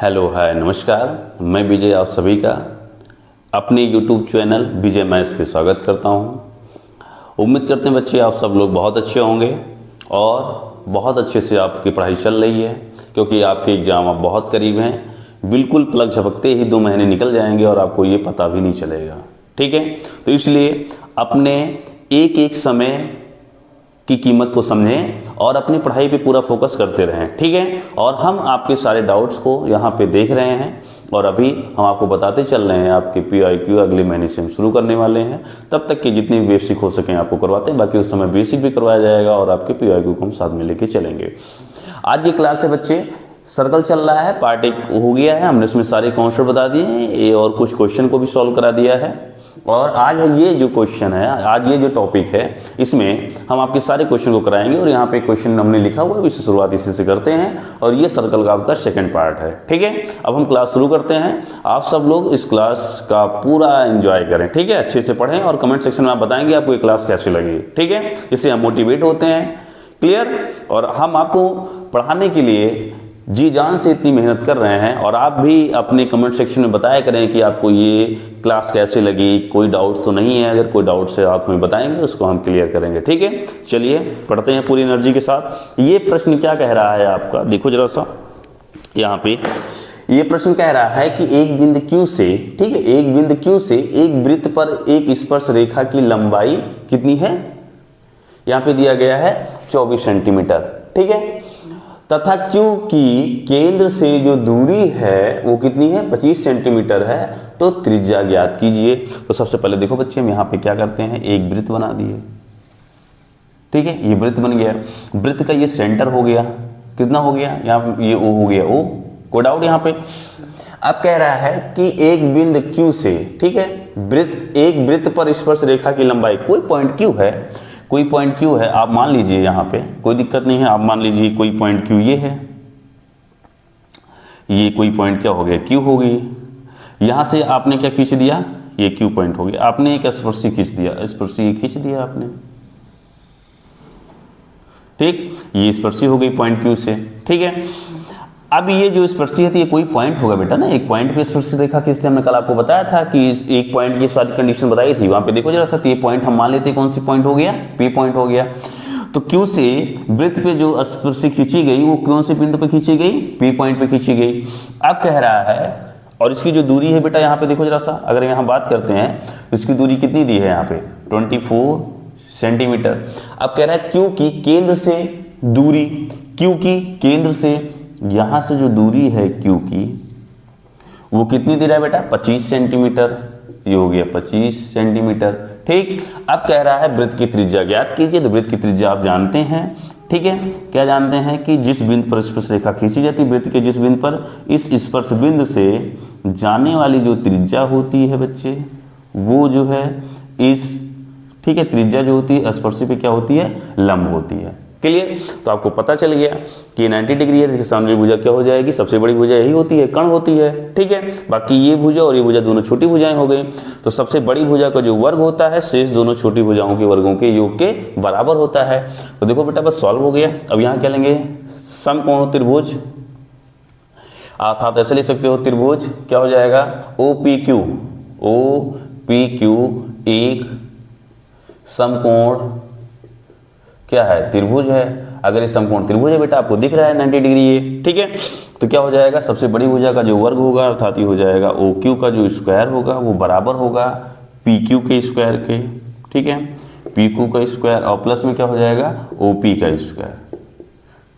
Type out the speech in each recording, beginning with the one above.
Hello hi नमस्कार, मैं विजय आप सभी का अपने YouTube चैनल विजय मैथ्स पे स्वागत करता हूँ। उम्मीद करते हैं बच्चे आप सब लोग बहुत अच्छे होंगे और बहुत अच्छे से आपकी पढ़ाई चल रही है, क्योंकि आपके एग्ज़ाम अब बहुत करीब हैं। बिल्कुल पलक झपकते ही 2 महीने निकल जाएंगे और आपको ये पता भी नहीं चलेगा। ठीक है, तो इसलिए अपने एक एक समय की कीमत को समझें और अपनी पढ़ाई पे पूरा फोकस करते रहें। ठीक है, और हम आपके सारे डाउट्स को यहाँ पे देख रहे हैं और अभी हम आपको बताते चल रहे हैं। आपके PIQ अगले महीने से हम शुरू करने वाले हैं, तब तक के जितने भी बेसिक हो सकें आपको करवाते हैं। बाकी उस समय बेसिक भी करवाया जाएगा और आपके PIQ को हम साथ में लेके चलेंगे। आज ये क्लास है बच्चे, सर्कल चल रहा है, पार्ट 1 हो गया है, हमने उसमें सारे कॉन्सेप्ट बता दिए हैं और कुछ क्वेश्चन को भी सॉल्व करा दिया है। और आज ये जो क्वेश्चन है, आज ये जो टॉपिक है, इसमें हम आपके सारे क्वेश्चन को कराएंगे। और यहाँ पे क्वेश्चन हमने लिखा हुआ है, इसे शुरुआत इसी से करते हैं और ये सर्कल का आपका सेकंड पार्ट है। ठीक है, अब हम क्लास शुरू करते हैं। आप सब लोग इस क्लास का पूरा एंजॉय करें। ठीक है, अच्छे से पढ़ें और कमेंट सेक्शन में आप बताएंगे आपको ये क्लास कैसी लगी। ठीक है, इससे हम मोटिवेट होते हैं। क्लियर, और हम आपको पढ़ाने के लिए जी जान से इतनी मेहनत कर रहे हैं और आप भी अपने कमेंट सेक्शन में बताया करें कि आपको ये क्लास कैसे लगी, कोई डाउट तो नहीं है। अगर कोई डाउट है आप हमें बताएंगे, उसको हम क्लियर करेंगे। ठीक है, चलिए पढ़ते हैं पूरी एनर्जी के साथ। ये प्रश्न क्या कह रहा है आपका, देखो जरा सा यहाँ पे। ये प्रश्न कह रहा है कि एक बिंदु Q से, ठीक है, एक बिंदु Q से एक वृत्त पर एक स्पर्श रेखा की लंबाई कितनी है। यहाँ पे दिया गया है 24 सेंटीमीटर। ठीक है, तथा Q की केंद्र से जो दूरी है वो कितनी है, 25 सेंटीमीटर है। तो त्रिज्या ज्ञात कीजिए। तो सबसे पहले देखो बच्चे, हम यहाँ पे क्या करते हैं, एक वृत्त बना दिए। ठीक है, ये वृत्त बन गया। वृत्त का ये सेंटर हो गया, कितना हो गया, यहाँ ये O हो गया, O। कोई डाउट यहाँ पे। अब कह रहा है कि एक बिंदु Q से, ठीक है, एक वृत्त पर स्पर्श रेखा की लंबाई, कोई पॉइंट Q है, कोई पॉइंट Q है, आप मान लीजिए यहाँ पे, कोई दिक्कत नहीं है। आप मान लीजिए कोई पॉइंट Q ये है, ये कोई पॉइंट क्या हो गया, Q हो गई। यहाँ से आपने क्या खींच दिया, ये Q पॉइंट हो गया। आपने एक स्पर्शी खींच दिया, स्पर्शी खींच दिया आपने। ठीक, ये स्पर्शी हो गई पॉइंट Q से। ठीक है, अब ये जो स्पर्शी है तो ये कोई पॉइंट होगा बेटा ना, एक पॉइंट पे स्पर्शी रेखा खींचते। हमने कल आपको बताया था कि इस एक पॉइंट की सारी कंडीशन बताई थी। वहां पे देखो जरा सा, ये पॉइंट हम मान लेते हैं, कौन सी पॉइंट हो गया, P पॉइंट हो गया। तो Q से वृत्त पे जो स्पर्शी खींची गई वो कौन से बिंदु पे खींची गई, P पॉइंट पे खींची गई। अब कह रहा है, और इसकी जो दूरी है बेटा, यहाँ पे देखो जरा सा, अगर यहाँ बात करते हैं तो इसकी दूरी कितनी दी है यहाँ पे, 24 सेंटीमीटर। अब कह रहा है Q की केंद्र से दूरी, Q की केंद्र से यहां से जो दूरी है Q की, वो कितनी दे रहा है बेटा, 25 सेंटीमीटर। ये हो गया 25 सेंटीमीटर। ठीक, अब कह रहा है वृत्त की त्रिज्या ज्ञात कीजिए। तो वृत्त की त्रिज्या आप जानते हैं, ठीक है, क्या जानते हैं कि जिस बिंदु पर स्पर्श रेखा खींची जाती है, वृत्त के जिस बिंदु पर, इस स्पर्श बिंदु से जाने वाली जो त्रिज्या होती है बच्चे, वो जो है इस, ठीक है, त्रिज्या जो होती है स्पर्शी पे क्या होती है, लंब होती है। क्लियर, तो आपको पता चल गया कि 90 डिग्री है, इसकी सामने भुजा क्या हो जाएगी, सबसे बड़ी भुजा यही होती है, कर्ण होती है। ठीक है, बाकी ये भुजा और ये भुजा दोनों छोटी भुजाएं हो गई। तो सबसे बड़ी भुजा का जो वर्ग होता है शेष दोनों छोटी भुजाओं के वर्गों के योग के बराबर होता है। तो देखो बेटा बस सॉल्व हो गया। अब यहाँ क्या लेंगे, समकोण त्रिभुज, आप ऐसे लिख सकते हो, त्रिभुज क्या हो जाएगा, OPQ, OPQ एक समकोण क्या है, त्रिभुज है। अगर ये समकोण त्रिभुज है बेटा, आपको दिख रहा है 90 डिग्री ये। ठीक है, तो क्या हो जाएगा, सबसे बड़ी भुजा का जो वर्ग होगा अर्थात ये हो जाएगा OQ का जो स्क्वायर होगा वो बराबर होगा PQ के स्क्वायर के। ठीक है, PQ का स्क्वायर और प्लस में क्या हो जाएगा, OP का स्क्वायर।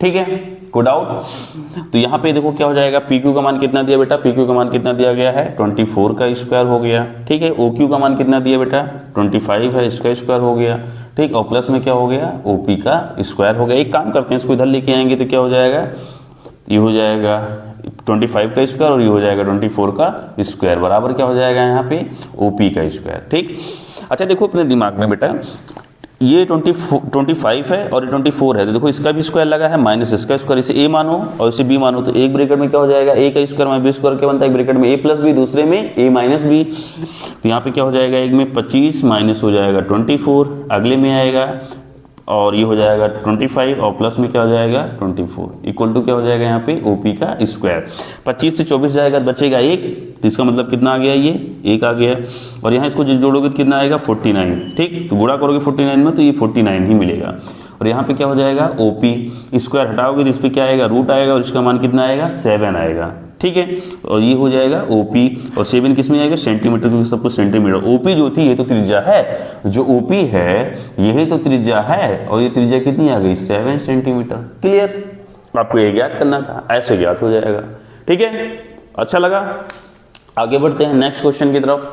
ठीक है, कोई डाउट। तो यहाँ पे देखो क्या हो जाएगा, PQ का मान कितना दिया बेटा, PQ का मान कितना दिया गया है, 24 का स्क्वायर हो गया। ठीक है, OQ का मान कितना दिया बेटा, 25 है, इसका स्क्वायर हो गया। ठीक, और प्लस में क्या हो गया, OP का स्क्वायर हो गया। एक काम करते हैं, इसको इधर लेके आएंगे तो क्या हो जाएगा, ये हो जाएगा 25 का स्क्वायर और ये हो जाएगा 24 का स्क्वायर, बराबर क्या हो जाएगा यहाँ पे, OP का स्क्वायर। ठीक, अच्छा देखो अपने दिमाग में बेटा, ये 25 है और ये 24 है, तो देखो इसका भी स्क्वायर लगा है माइनस इसका स्क्वायर, इसे A मानो और इसे B मानो। तो एक ब्रैकेट में क्या हो जाएगा, A का स्क्वायर माइनस B स्क्वायर क्या बनता है, एक ब्रैकेट में A प्लस B, दूसरे में A माइनस B। तो यहाँ पे क्या हो जाएगा, एक में 25 माइनस हो जाएगा 24, अगले में आएगा और ये हो जाएगा 25 और प्लस में क्या हो जाएगा 24 इक्वल टू क्या हो जाएगा यहाँ पे OP का स्क्वायर। 25 से 24 जाएगा तो बचेगा 1, तो इसका मतलब कितना आ गया, ये 1 आ गया। और यहाँ इसको जोड़ोगे तो कितना आएगा 49, ठीक, तो गुणा करोगे 49 में तो ये 49 ही मिलेगा। और यहाँ पे क्या हो जाएगा OP स्क्वायर हटाओगे तो इस पर क्या आएगा रूट आएगा और इसका मान कितना आएगा 7 आएगा, ठीक है। और ये हो जाएगा OP और 7 किस में आएगा सेंटीमीटर, क्योंकि सब कुछ सेंटीमीटर। OP जो थी ये तो त्रिज्या है, जो OP है यही तो त्रिज्या है और ये त्रिज्या कितनी आ गई 7 सेंटीमीटर। क्लियर, आपको ये ज्ञात करना था, ऐसे ज्ञात हो जाएगा, ठीक है। अच्छा लगा, आगे बढ़ते हैं नेक्स्ट क्वेश्चन की तरफ।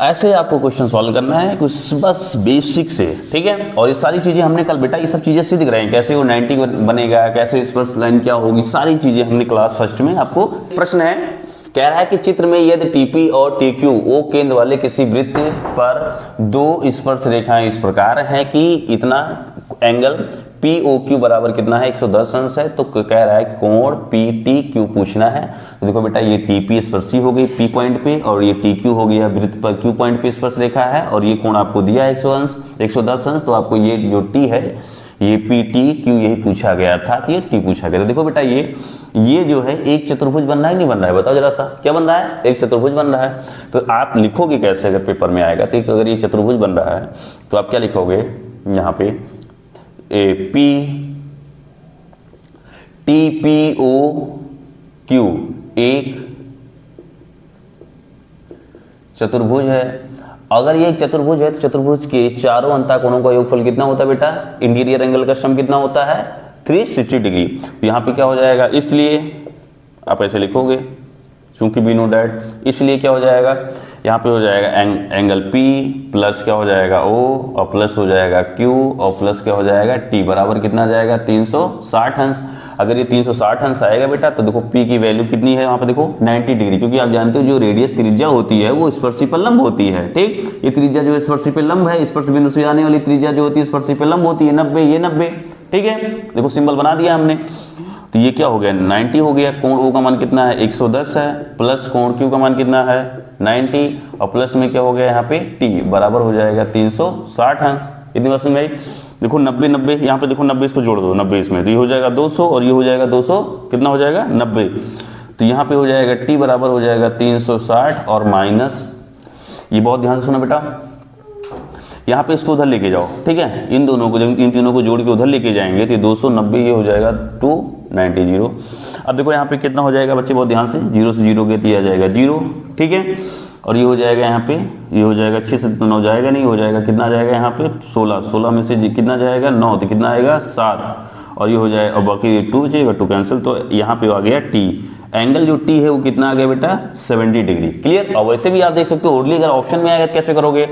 ऐसे आपको क्वेश्चन सॉल्व करना है कुछ बस बेसिक से, ठीक है। और ये सारी चीजें हमने कल बेटा ये सब चीजें सिद्ध कराई, कैसे वो 90 बनेगा, कैसे स्पर्श लाइन क्या होगी, सारी चीजें हमने क्लास फर्स्ट में आपको। प्रश्न है, कह रहा है कि चित्र में यदि TP और TQ O केंद्र वाले किसी वृत्त पर दो स्पर्श रेखाएं इस प्रकार हैं कि इतना एंगल POQ बराबर कितना है 110 अंश है, तो कह रहा है कोण PTQ पूछना है। तो देखो बेटा ये TP स्पर्शी हो गई P पॉइंट पे और ये TQ हो गया वृत्त पर Q पॉइंट पे स्पर्श रेखा है और ये कोण आपको दिया है 110 अंश, तो आपको ये जो T है ये PTQ यही पूछा गया, अर्थात ये T पूछा गया। तो देखो बेटा ये जो है एक चतुर्भुज बन रहा है नहीं बन रहा है, बताओ जरा सा, क्या बन रहा है, एक चतुर्भुज बन रहा है। तो आप लिखोगे कैसे अगर पेपर में आएगा, तो अगर ये चतुर्भुज बन रहा है तो आप क्या लिखोगे यहाँ पे TPOQ एक चतुर्भुज है। अगर ये एक चतुर्भुज है तो चतुर्भुज के चारों अंतःकोणों का योगफल कितना होता है बेटा, इंटीरियर एंगल का सम कितना होता है 360 डिग्री। तो यहाँ पे क्या हो जाएगा, इसलिए आप ऐसे लिखोगे चूंकि वी नो डैट, इसलिए क्या हो जाएगा यहाँ पे हो जाएगा एंगल P प्लस क्या हो जाएगा O और प्लस हो जाएगा Q और प्लस क्या हो जाएगा T बराबर कितना जाएगा 360 अंश। अगर ये 360 अंश आएगा बेटा तो देखो P की वैल्यू कितनी है वहाँ पे देखो 90 डिग्री, क्योंकि आप जानते हो जो रेडियस त्रिज्या होती है वो स्पर्शी पर लंब होती है, ठीक। ये त्रिज्या जो स्पर्शी पर लंब है, स्पर्श बिंदु से आने वाली त्रिज्या जो होती है स्पर्शी पर लंब होती है 90, ये 90, ठीक है। देखो सिंबल बना दिया हमने, तो ये क्या हो गया 90 हो गया। कोण O का मान कितना है 110 है, प्लस कोण Q का मान कितना है 90 और प्लस में क्या हो गया यहाँ पे T बराबर हो जाएगा 360 अंश। इतनी बात समझ में आई। देखो 90 90 यहाँ पे देखो 90 इसको जोड़ दो 90 इसमें, तो ये हो जाएगा 200 और ये हो जाएगा 200 कितना हो जाएगा 90। तो यहाँ पे हो जाएगा T बराबर हो जाएगा 360 और माइनस, ये बहुत ध्यान से सुना बेटा, यहाँ पे इसको उधर लेके जाओ, ठीक है। इन दोनों को इन तीनों को जोड़ के उधर लेके जाएंगे तो 290 ये हो जाएगा 290। अब देखो यहाँ पे कितना हो जाएगा बच्चे, बहुत ध्यान से, 0 से 0 गए तो आ जाएगा 0, ठीक है। और ये हो जाएगा यहाँ पे, ये हो जाएगा 6 से 9 जाएगा नहीं, हो जाएगा कितना आ जाएगा यहाँ पे 16 में से कितना जाएगा 9, तो कितना आएगा 7 और ये हो जाएगा, और बाकी 2 बचेगा 2 कैंसिल, तो यहाँ पे आ गया T। एंगल जो T है वो कितना आ गया बेटा 70 डिग्री। क्लियर। और वैसे भी आप देख सकते हो ओडली अगर ऑप्शन में आएगा तो कैसे करोगे,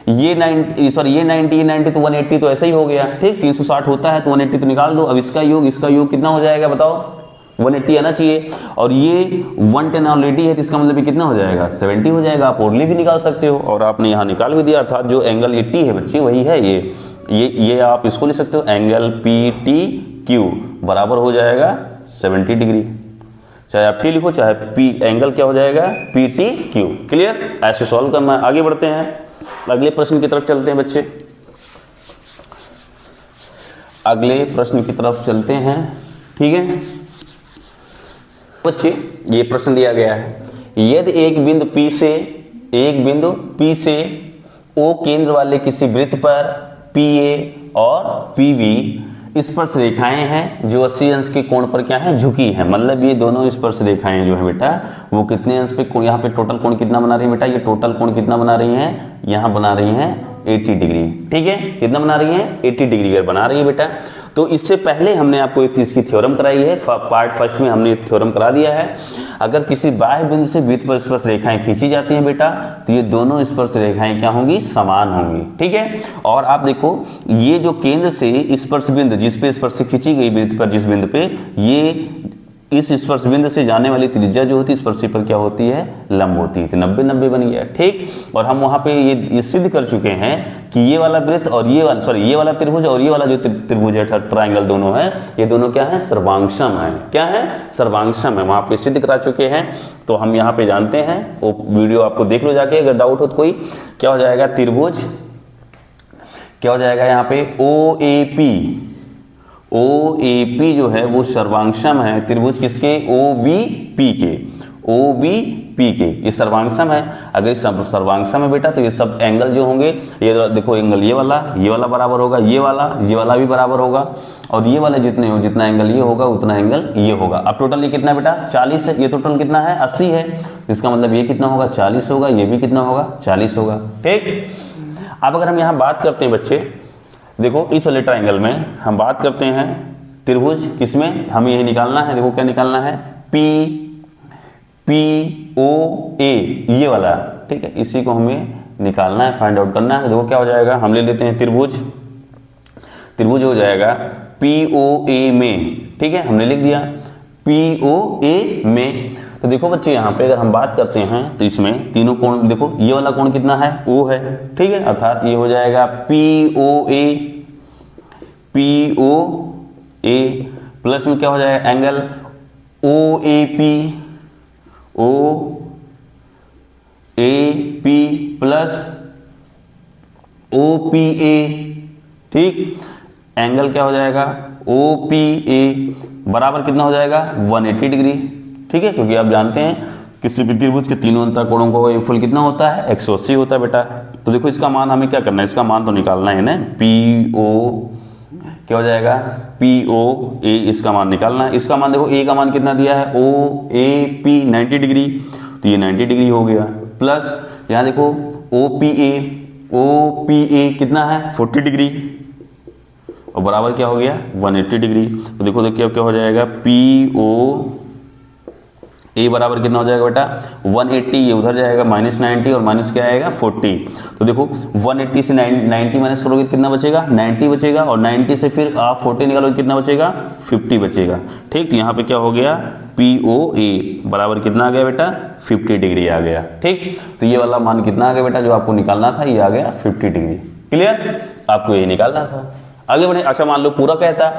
ये 90 तो 180 तो ऐसा ही हो गया, ठीक। 360 होता है तो 180 तो निकाल दो। अब इसका योग कितना हो जाएगा बताओ, 180 आना चाहिए। और ये 110 ऑलरेडी है तो इसका मतलब कितना हो जाएगा 70 हो जाएगा। आप ओडली भी निकाल सकते हो और आपने यहाँ निकाल भी दिया, अर्थात जो एंगल ये T है बच्चे वही है ये आप इसको लिख सकते हो, एंगल PTQ बराबर हो जाएगा 70 डिग्री। चाहे आप T लिखो चाहे P, एंगल क्या हो जाएगा PTQ। क्लियर। ऐसे सॉल्व करना है। आगे बढ़ते हैं, अगले प्रश्न की तरफ चलते हैं बच्चे, अगले प्रश्न की तरफ चलते हैं, ठीक है बच्चे। ये प्रश्न दिया गया है, यदि एक बिंदु P से O केंद्र वाले किसी वृत्त पर PA और PB स्पर्श रेखाएं हैं जो 80 अंश के कोण पर क्या है झुकी है। मतलब ये दोनों स्पर्श रेखाएं जो है बेटा वो कितने अंश पे, यहाँ पे टोटल कोण कितना बना रही है बेटा, ये टोटल कोण कितना बना रही हैं, यहाँ बना रही हैं 80 डिग्री, ठीक है। कितना बना रही हैं 80 डिग्री अगर बना रही है बेटा। तो इससे पहले हमने आपको इसकी थ्योरम कराई है, पार्ट फर्स्ट में हमने थ्योरम करा दिया है। अगर किसी बाह्य बिंदु से वृत्त पर स्पर्श रेखाएं खींची जाती हैं बेटा तो ये दोनों स्पर्श रेखाएं क्या होंगी, समान होंगी, ठीक है। और आप देखो ये जो केंद्र से स्पर्श बिंदु जिस पे स्पर्श खींची गई वृत्त पर जिस बिंदु पे, ये इस स्पर्श बिंदु से जाने वाली त्रिज्या जो होती है स्पर्शी पर क्या होती है लंब होती है, तो 90 90 बन गया, ठीक। और हम वहां पे ये सिद्ध कर चुके हैं कि ये वाला वृत्त और ये वाला त्रिभुज और ये वाला जो त्रिभुज है ट्रायंगल दोनों है, ये दोनों क्या है सर्वांगसम है। क्या है सर्वांगसम है, वहां पे सिद्ध करा चुके हैं। तो हम यहाँ पे जानते हैं, वो वीडियो आपको देख लो जाके, अगर डाउट हो तो कोई। क्या हो जाएगा त्रिभुज क्या हो जाएगा यहाँ पे OAP, OAP जो है वो सर्वांगसम है त्रिभुज किसके, OBP के, OBP के, ये सर्वांगसम है। अगर सर्वांगसम है बेटा तो ये सब एंगल जो होंगे, ये देखो एंगल ये वाला बराबर होगा, ये वाला भी बराबर होगा, और ये वाले जितने हो, जितना एंगल ये होगा उतना एंगल ये होगा। अब टोटल ये कितना है बेटा 40 है, ये टोटल कितना है 80 है, इसका मतलब ये कितना होगा 40 होगा, ये भी कितना होगा 40 होगा। ठीक, अब अगर हम यहाँ बात करते हैं बच्चे, देखो इस वाले ट्राइंगल में हम बात करते हैं त्रिभुज किसमें, हमें यही निकालना है, देखो क्या निकालना है, POA ये वाला, ठीक है, इसी को हमें निकालना है, फाइंड आउट करना है। देखो क्या हो जाएगा, हम ले लेते हैं त्रिभुज हो जाएगा POA में, ठीक है, हमने लिख दिया POA में। तो देखो बच्चे यहाँ पे अगर हम बात करते हैं तो इसमें तीनों कोण, देखो ये वाला कोण कितना है, O है, ठीक है, अर्थात ये हो जाएगा POA प्लस में क्या हो जाएगा एंगल OAP प्लस OPA, ठीक, एंगल क्या हो जाएगा OPA बराबर कितना हो जाएगा 180 डिग्री, ठीक है, क्योंकि आप जानते हैं किसी भी त्रिभुज के तीनों अंतःकोणों का योगफल कितना होता है 180 होता है बेटा। तो देखो इसका मान हमें क्या करना है, इसका मान तो निकालना है ना, क्या हो जाएगा POA, इसका मान निकालना है। इसका मान देखो A का मान कितना दिया है OAP 90 डिग्री, तो ये 90 डिग्री हो गया, प्लस यहाँ देखो OPA कितना है 40 डिग्री, और बराबर क्या हो गया 180 डिग्री। तो देखो देखिए क्या हो जाएगा POA बराबर कितना हो जाएगा बेटा 180, ये उधर जाएगा -90 और माइनस क्या आएगा 40। तो देखो 180 से 90 माइनस करोगे कितना बचेगा 90 बचेगा, और 90 से फिर आप 40 निकालोगे कितना बचेगा 50 बचेगा, ठीक। तो यहाँ पे क्या हो गया POA बराबर कितना आ गया बेटा 50 डिग्री आ गया, ठीक। तो ये वाला मान कितना आ गया बेटा जो आपको निकालना था, ये आ गया 50 डिग्री। क्लियर, आपको ये निकालना था। आगे बढ़े, अच्छा मान लो पूरा कहता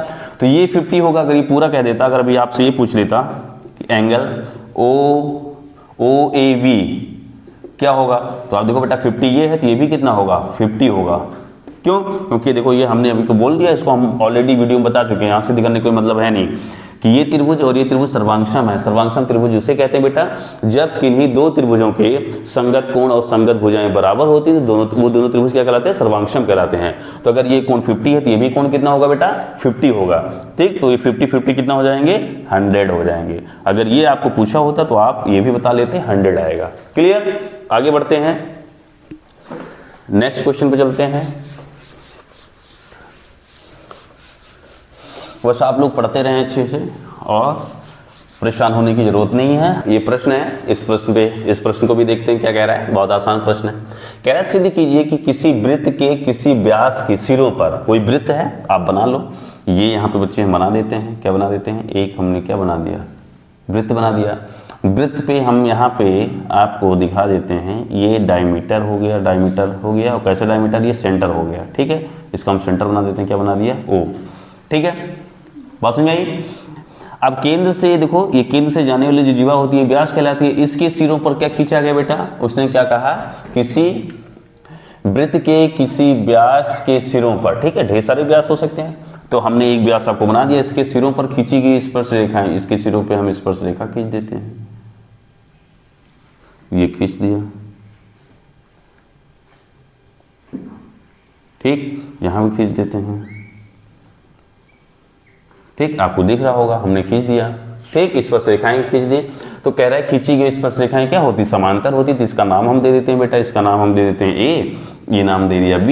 तो ये 50 होगा, अगर ये पूरा कह देता, अगर अभी आपसे ये पूछ लेता एंगल OAV क्या होगा, तो आप देखो बेटा 50 ये है तो ये भी कितना होगा 50 होगा। क्यों, क्योंकि देखो ये हमने अभी को बोल दिया, इसको हम ऑलरेडी वीडियो में बता चुके हैं, यहाँ से करने कोई मतलब है नहीं कि ये त्रिभुज और ये त्रिभुज सर्वांगसम है। सर्वांगसम त्रिभुज उसे कहते हैं बेटा जब किन्हीं दो त्रिभुजों के संगत कोण और संगत भुजाएं बराबर होती है तो वो दोनों त्रिभुज क्या कहलाते हैं सर्वांगसम कहलाते हैं। तो अगर ये कोण 50 है तो ये भी कोण कितना होगा बेटा 50 होगा, ठीक। तो ये 50-50 कितना हो जाएंगे 100 हो जाएंगे। अगर ये आपको पूछा होता तो आप ये भी बता लेते 100 आएगा। क्लियर, आगे बढ़ते हैं, नेक्स्ट क्वेश्चन पे चलते हैं। बस आप लोग पढ़ते रहें अच्छे से और परेशान होने की जरूरत नहीं है। ये प्रश्न है, इस प्रश्न को भी देखते हैं क्या कह रहा है। बहुत आसान प्रश्न है, कह रहा है सिद्ध कीजिए कि किसी वृत्त के किसी व्यास के सिरों पर, कोई वृत्त है आप बना लो, ये यहाँ पे बच्चे हम बना देते हैं, क्या बना देते हैं, एक हमने क्या बना दिया वृत्त बना दिया। वृत्त पे हम यहाँ पे आपको दिखा देते हैं, ये डायमीटर हो गया, और कैसे डायमीटर, ये सेंटर हो गया, ठीक है। इसका हम सेंटर बना देते हैं, क्या बना दिया O, ठीक है। बात समझ आई। अब केंद्र से देखो, ये केंद्र से जाने वाली जो जीवा होती है व्यास कहलाती है। इसके सिरों पर क्या खींचा गया बेटा, उसने क्या कहा, किसी वृत्त के किसी व्यास के सिरों पर, ठीक है। ढेर सारे व्यास हो सकते हैं, तो हमने एक व्यास आपको बना दिया, इसके सिरों पर खींची गई स्पर्श रेखाएं, इसके सिरों पे हम स्पर्श रेखा खींच देते हैं, ये खींच दिया, ठीक। यहां भी खींच देते हैं, ठीक। आपको दिख रहा होगा हमने खींच दिया, ठीक। स्पर्श रेखाएं खींच दी। तो कह रहा है खींची गई स्पर्श रेखाएं क्या होती, समांतर होती थी। इसका नाम हम दे देते हैं बेटा, इसका नाम हम दे देते हैं A, ये नाम दे दिया B,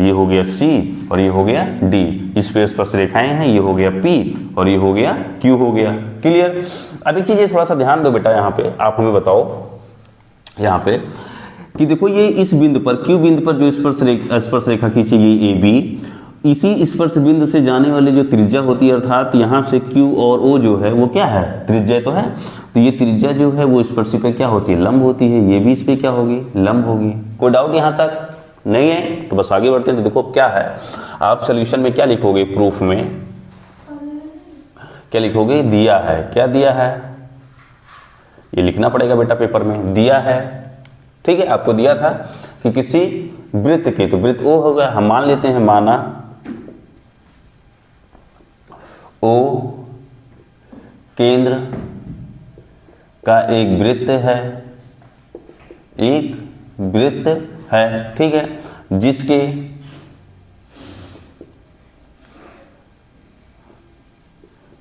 ये हो गया C और ये हो गया D। इस पे स्पर्श रेखाएं हैं, ये हो गया P और ये हो गया Q हो गया। क्लियर। अब एक चीज थोड़ा सा ध्यान दो बेटा, यहाँ पे आप हमें बताओ यहाँ पे कि देखो ये इस बिंदु पर Q बिंदु पर जो स्पर्श रेखा खींची गई AB, इसी स्पर्श बिंदु से जाने वाली जो त्रिज्या होती है, अर्थात यहाँ से Q और O जो है वो क्या है, त्रिज्या तो है। तो ये त्रिज्या जो है वो स्पर्शी पे क्या होती है, लंब होती है। ये भी इस पे क्या होगी, लंब होगी। कोई डाउट यहाँ तक नहीं है, तो बस आगे बढ़ते हैं। तो देखो क्या है, आप सोल्यूशन में क्या लिखोगे, प्रूफ में क्या लिखोगे, दिया है। क्या दिया है, ये लिखना पड़ेगा बेटा पेपर में, दिया है, ठीक है, आपको दिया था कि किसी वृत्त के, तो वृत्त ओ होगा, हम मान लेते हैं, माना ओ केंद्र का एक वृत्त है, एक वृत्त है, ठीक है, जिसके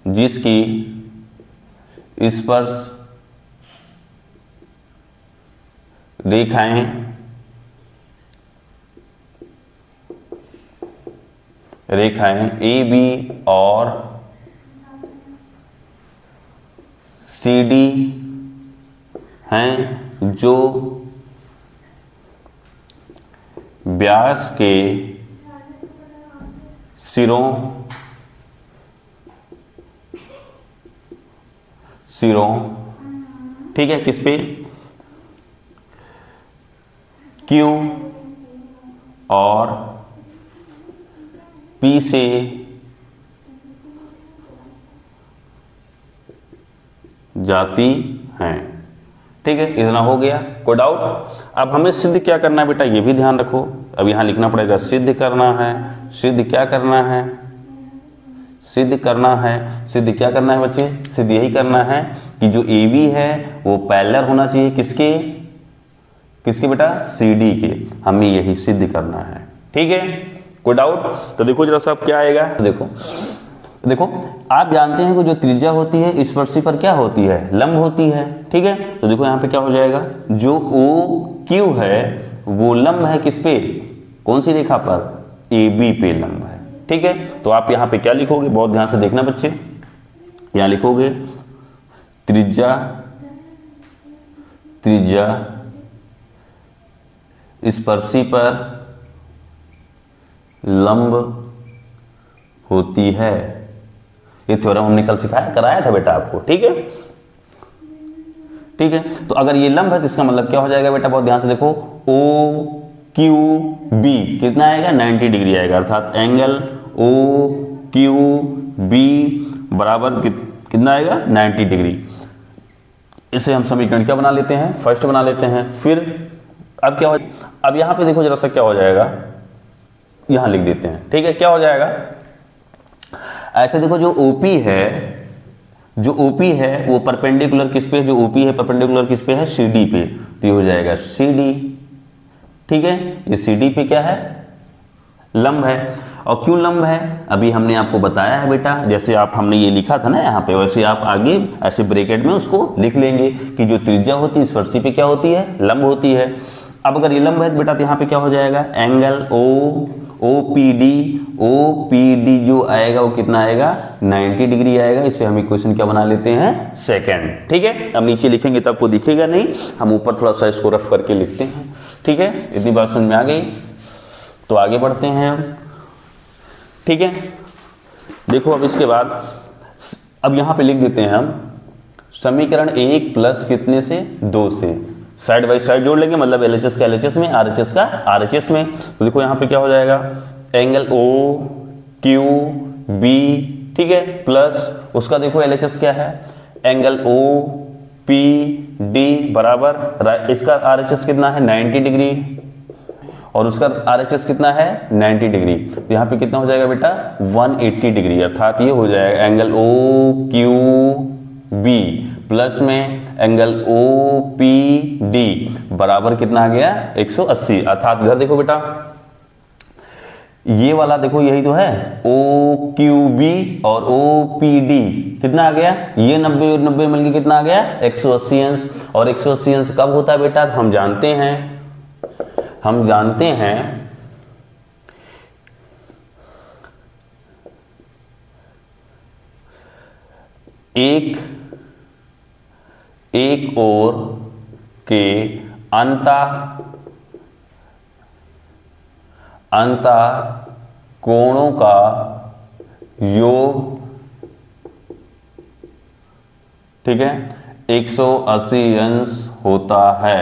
जिसकी स्पर्श रेखाएं ए बी और सी डी हैं, जो व्यास के सिरों ठीक है, किस पे, Q और P से जाती हैं, ठीक है, इतना हो गया, कोई डाउट। अब हमें सिद्ध क्या करना है बेटा, ये भी ध्यान रखो, अब यहां लिखना पड़ेगा सिद्ध करना है, सिद्ध क्या करना है, सिद्ध करना है, सिद्ध क्या करना है बच्चे, सिद्ध यही करना है कि जो AB है वो पैरेलल होना चाहिए किसके, किसके बेटा, CD के, हमें यही सिद्ध करना है, ठीक है, कोई डाउट। तो देखो जरा साहब क्या आएगा, देखो देखो आप जानते हैं कि जो त्रिज्या होती है स्पर्शी पर क्या होती है, लंब होती है, ठीक है, तो देखो यहाँ पे क्या हो जाएगा, जो OQ है वो लंब है किस पे, कौन सी रेखा पर, AB पे लंब है, ठीक है। तो आप यहाँ पे क्या लिखोगे, बहुत ध्यान से देखना बच्चे, यहाँ लिखोगे त्रिज्या स्पर्शी पर लंब होती है, ये थ्योरम हमने कल सिखाया, कराया था बेटा आपको, ठीक है, ठीक है। तो अगर ये लंब है तो इसका मतलब क्या हो जाएगा बेटा, बहुत ध्यान से देखो, OQB कितना आएगा, 90 डिग्री आएगा, अर्थात एंगल OQB बराबर कितना आएगा, 90 डिग्री। इसे हम समीकरण क्या बना लेते हैं, फर्स्ट बना लेते हैं। फिर अब क्या हो, अब यहां पे देखो जरा सा क्या हो जाएगा, यहां लिख देते हैं, ठीक है, क्या हो जाएगा, ऐसे देखो जो OP है वो परपेंडिकुलर किस पे, जो OP है परपेंडिकुलर किस पे है, CD पे, तो ये हो जाएगा CD, ठीक है, ये CD पे क्या है, लंब है। और क्यों लंब है, अभी हमने आपको बताया है बेटा, जैसे आप हमने ये लिखा था ना यहाँ पे, वैसे आप आगे ऐसे ब्रैकेट में उसको लिख लेंगे कि जो त्रिज्या होती है स्पर्शी पे क्या होती है, लंब होती है। अब अगर ये लंब है तो बेटा तो यहाँ पे क्या हो जाएगा, एंगल OPD जो आएगा वो कितना आएगा, 90 डिग्री आएगा। इसे हम इक्वेशन क्या बना लेते हैं, सेकंड, ठीक है। अब नीचे लिखेंगे तो आपको दिखेगा नहीं, हम ऊपर थोड़ा सा इसको रफ करके लिखते हैं, ठीक है। इतनी बात समझ में आ गई, तो आगे बढ़ते हैं हम, ठीक है। देखो अब इसके बाद अब यहाँ पे लिख देते हैं हम समीकरण 1 प्लस कितने से, 2 से, साइड बाई साइड जोड़ लेंगे, मतलब LHS का LHS में, RHS का RHS में। तो देखो यहाँ पे क्या हो जाएगा, एंगल OQB, ठीक है, प्लस उसका देखो LHS क्या है, एंगल OPD बराबर, इसका RHS कितना है, 90 डिग्री, और उसका RHS कितना है, 90 डिग्री। तो यहाँ पे कितना हो जाएगा बेटा, 180 डिग्री, अर्थात ये हो जाएगा एंगल OQB प्लस में एंगल OPD बराबर कितना आ गया, 180। अर्थात इधर देखो बेटा, ये वाला देखो यही तो है, OQB और OPD कितना आ गया, ये 90 और 90 मिलकर कितना आ गया, 180 अंश। और 180 अंश कब होता है बेटा, हम जानते हैं एक ओर के अंतः कोणों का योग, ठीक है, 180 अंश होता है,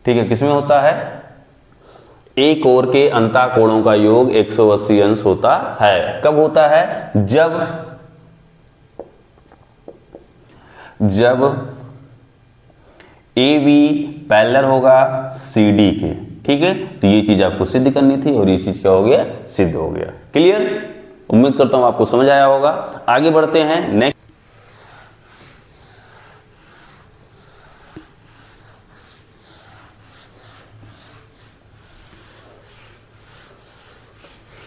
ठीक है। किसमें होता है, एक ओर के अंतः कोणों का योग 180 अंश होता है। कब होता है, जब ए बी पैरेलल होगा सी डी के, ठीक है। तो ये चीज आपको सिद्ध करनी थी और ये चीज क्या हो गया, सिद्ध हो गया। क्लियर, उम्मीद करता हूं आपको समझ आया होगा। आगे बढ़ते हैं नेक्स्ट।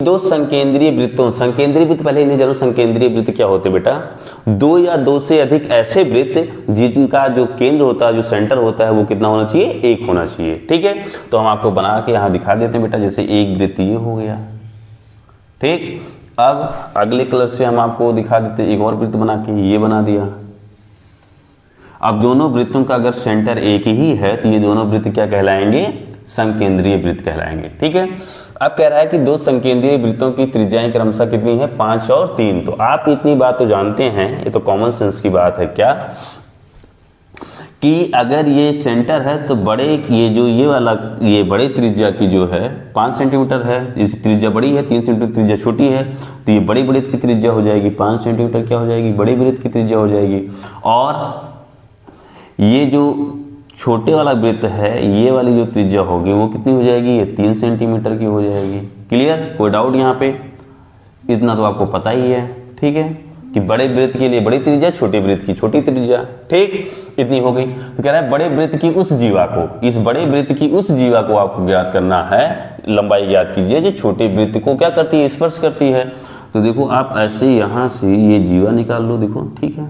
दो संकेंद्रीय वृत्तों, संकेंद्रीय वृत्त पहले इन्हें जानो, संकेंद्रीय वृत्त क्या होते बेटा, दो या दो से अधिक ऐसे वृत्त जिनका जो केंद्र होता है, जो सेंटर होता है, वो कितना होना चाहिए, एक होना चाहिए, ठीक है। तो हम आपको बना के यहां दिखा देते हैं बेटा, जैसे एक वृत्त ये हो गया, ठीक। अब अगले कलर से हम आपको दिखा देते हैं, एक और वृत्त बना के ये बना दिया। अब दोनों वृत्तों का अगर सेंटर एक ही है तो ये दोनों वृत्त क्या कहलाएंगे, संकेंद्रीय वृत्त कहलाएंगे, ठीक है। अब कह रहा है कि दो संकेंद्रीय वृत्तों की त्रिज्याएं क्रमशः कितनी है, 5 और 3। तो आप इतनी बात तो जानते हैं, ये तो कॉमन सेंस की बात है क्या, कि अगर ये सेंटर है तो बड़े ये जो ये वाला ये बड़े त्रिज्या की जो है 5 सेंटीमीटर है, इस त्रिज्या बड़ी है, 3 सेंटीमीटर त्रिज्या छोटी है, तो ये बड़ी वृत्त की त्रिज्या हो जाएगी 5 सेंटीमीटर क्या हो जाएगी, बड़ी वृत्त की त्रिज्या हो जाएगी। और ये जो छोटे वाला वृत्त है, ये वाली जो त्रिज्या होगी वो कितनी हो जाएगी, ये 3 सेंटीमीटर की हो जाएगी। क्लियर, कोई डाउट यहाँ पे, इतना तो आपको पता ही है, ठीक है, कि बड़े वृत्त के लिए बड़ी त्रिज्या, छोटे वृत्त की छोटी त्रिज्या, ठीक, इतनी हो गई। तो कह रहा है बड़े वृत्त की उस जीवा को, इस बड़े वृत्त की उस जीवा को आपको ज्ञात करना है, लंबाई ज्ञात कीजिए जो छोटे वृत्त को क्या करती है, स्पर्श करती है। तो देखो आप ऐसे यहां से ये जीवा निकाल लो, देखो, ठीक है,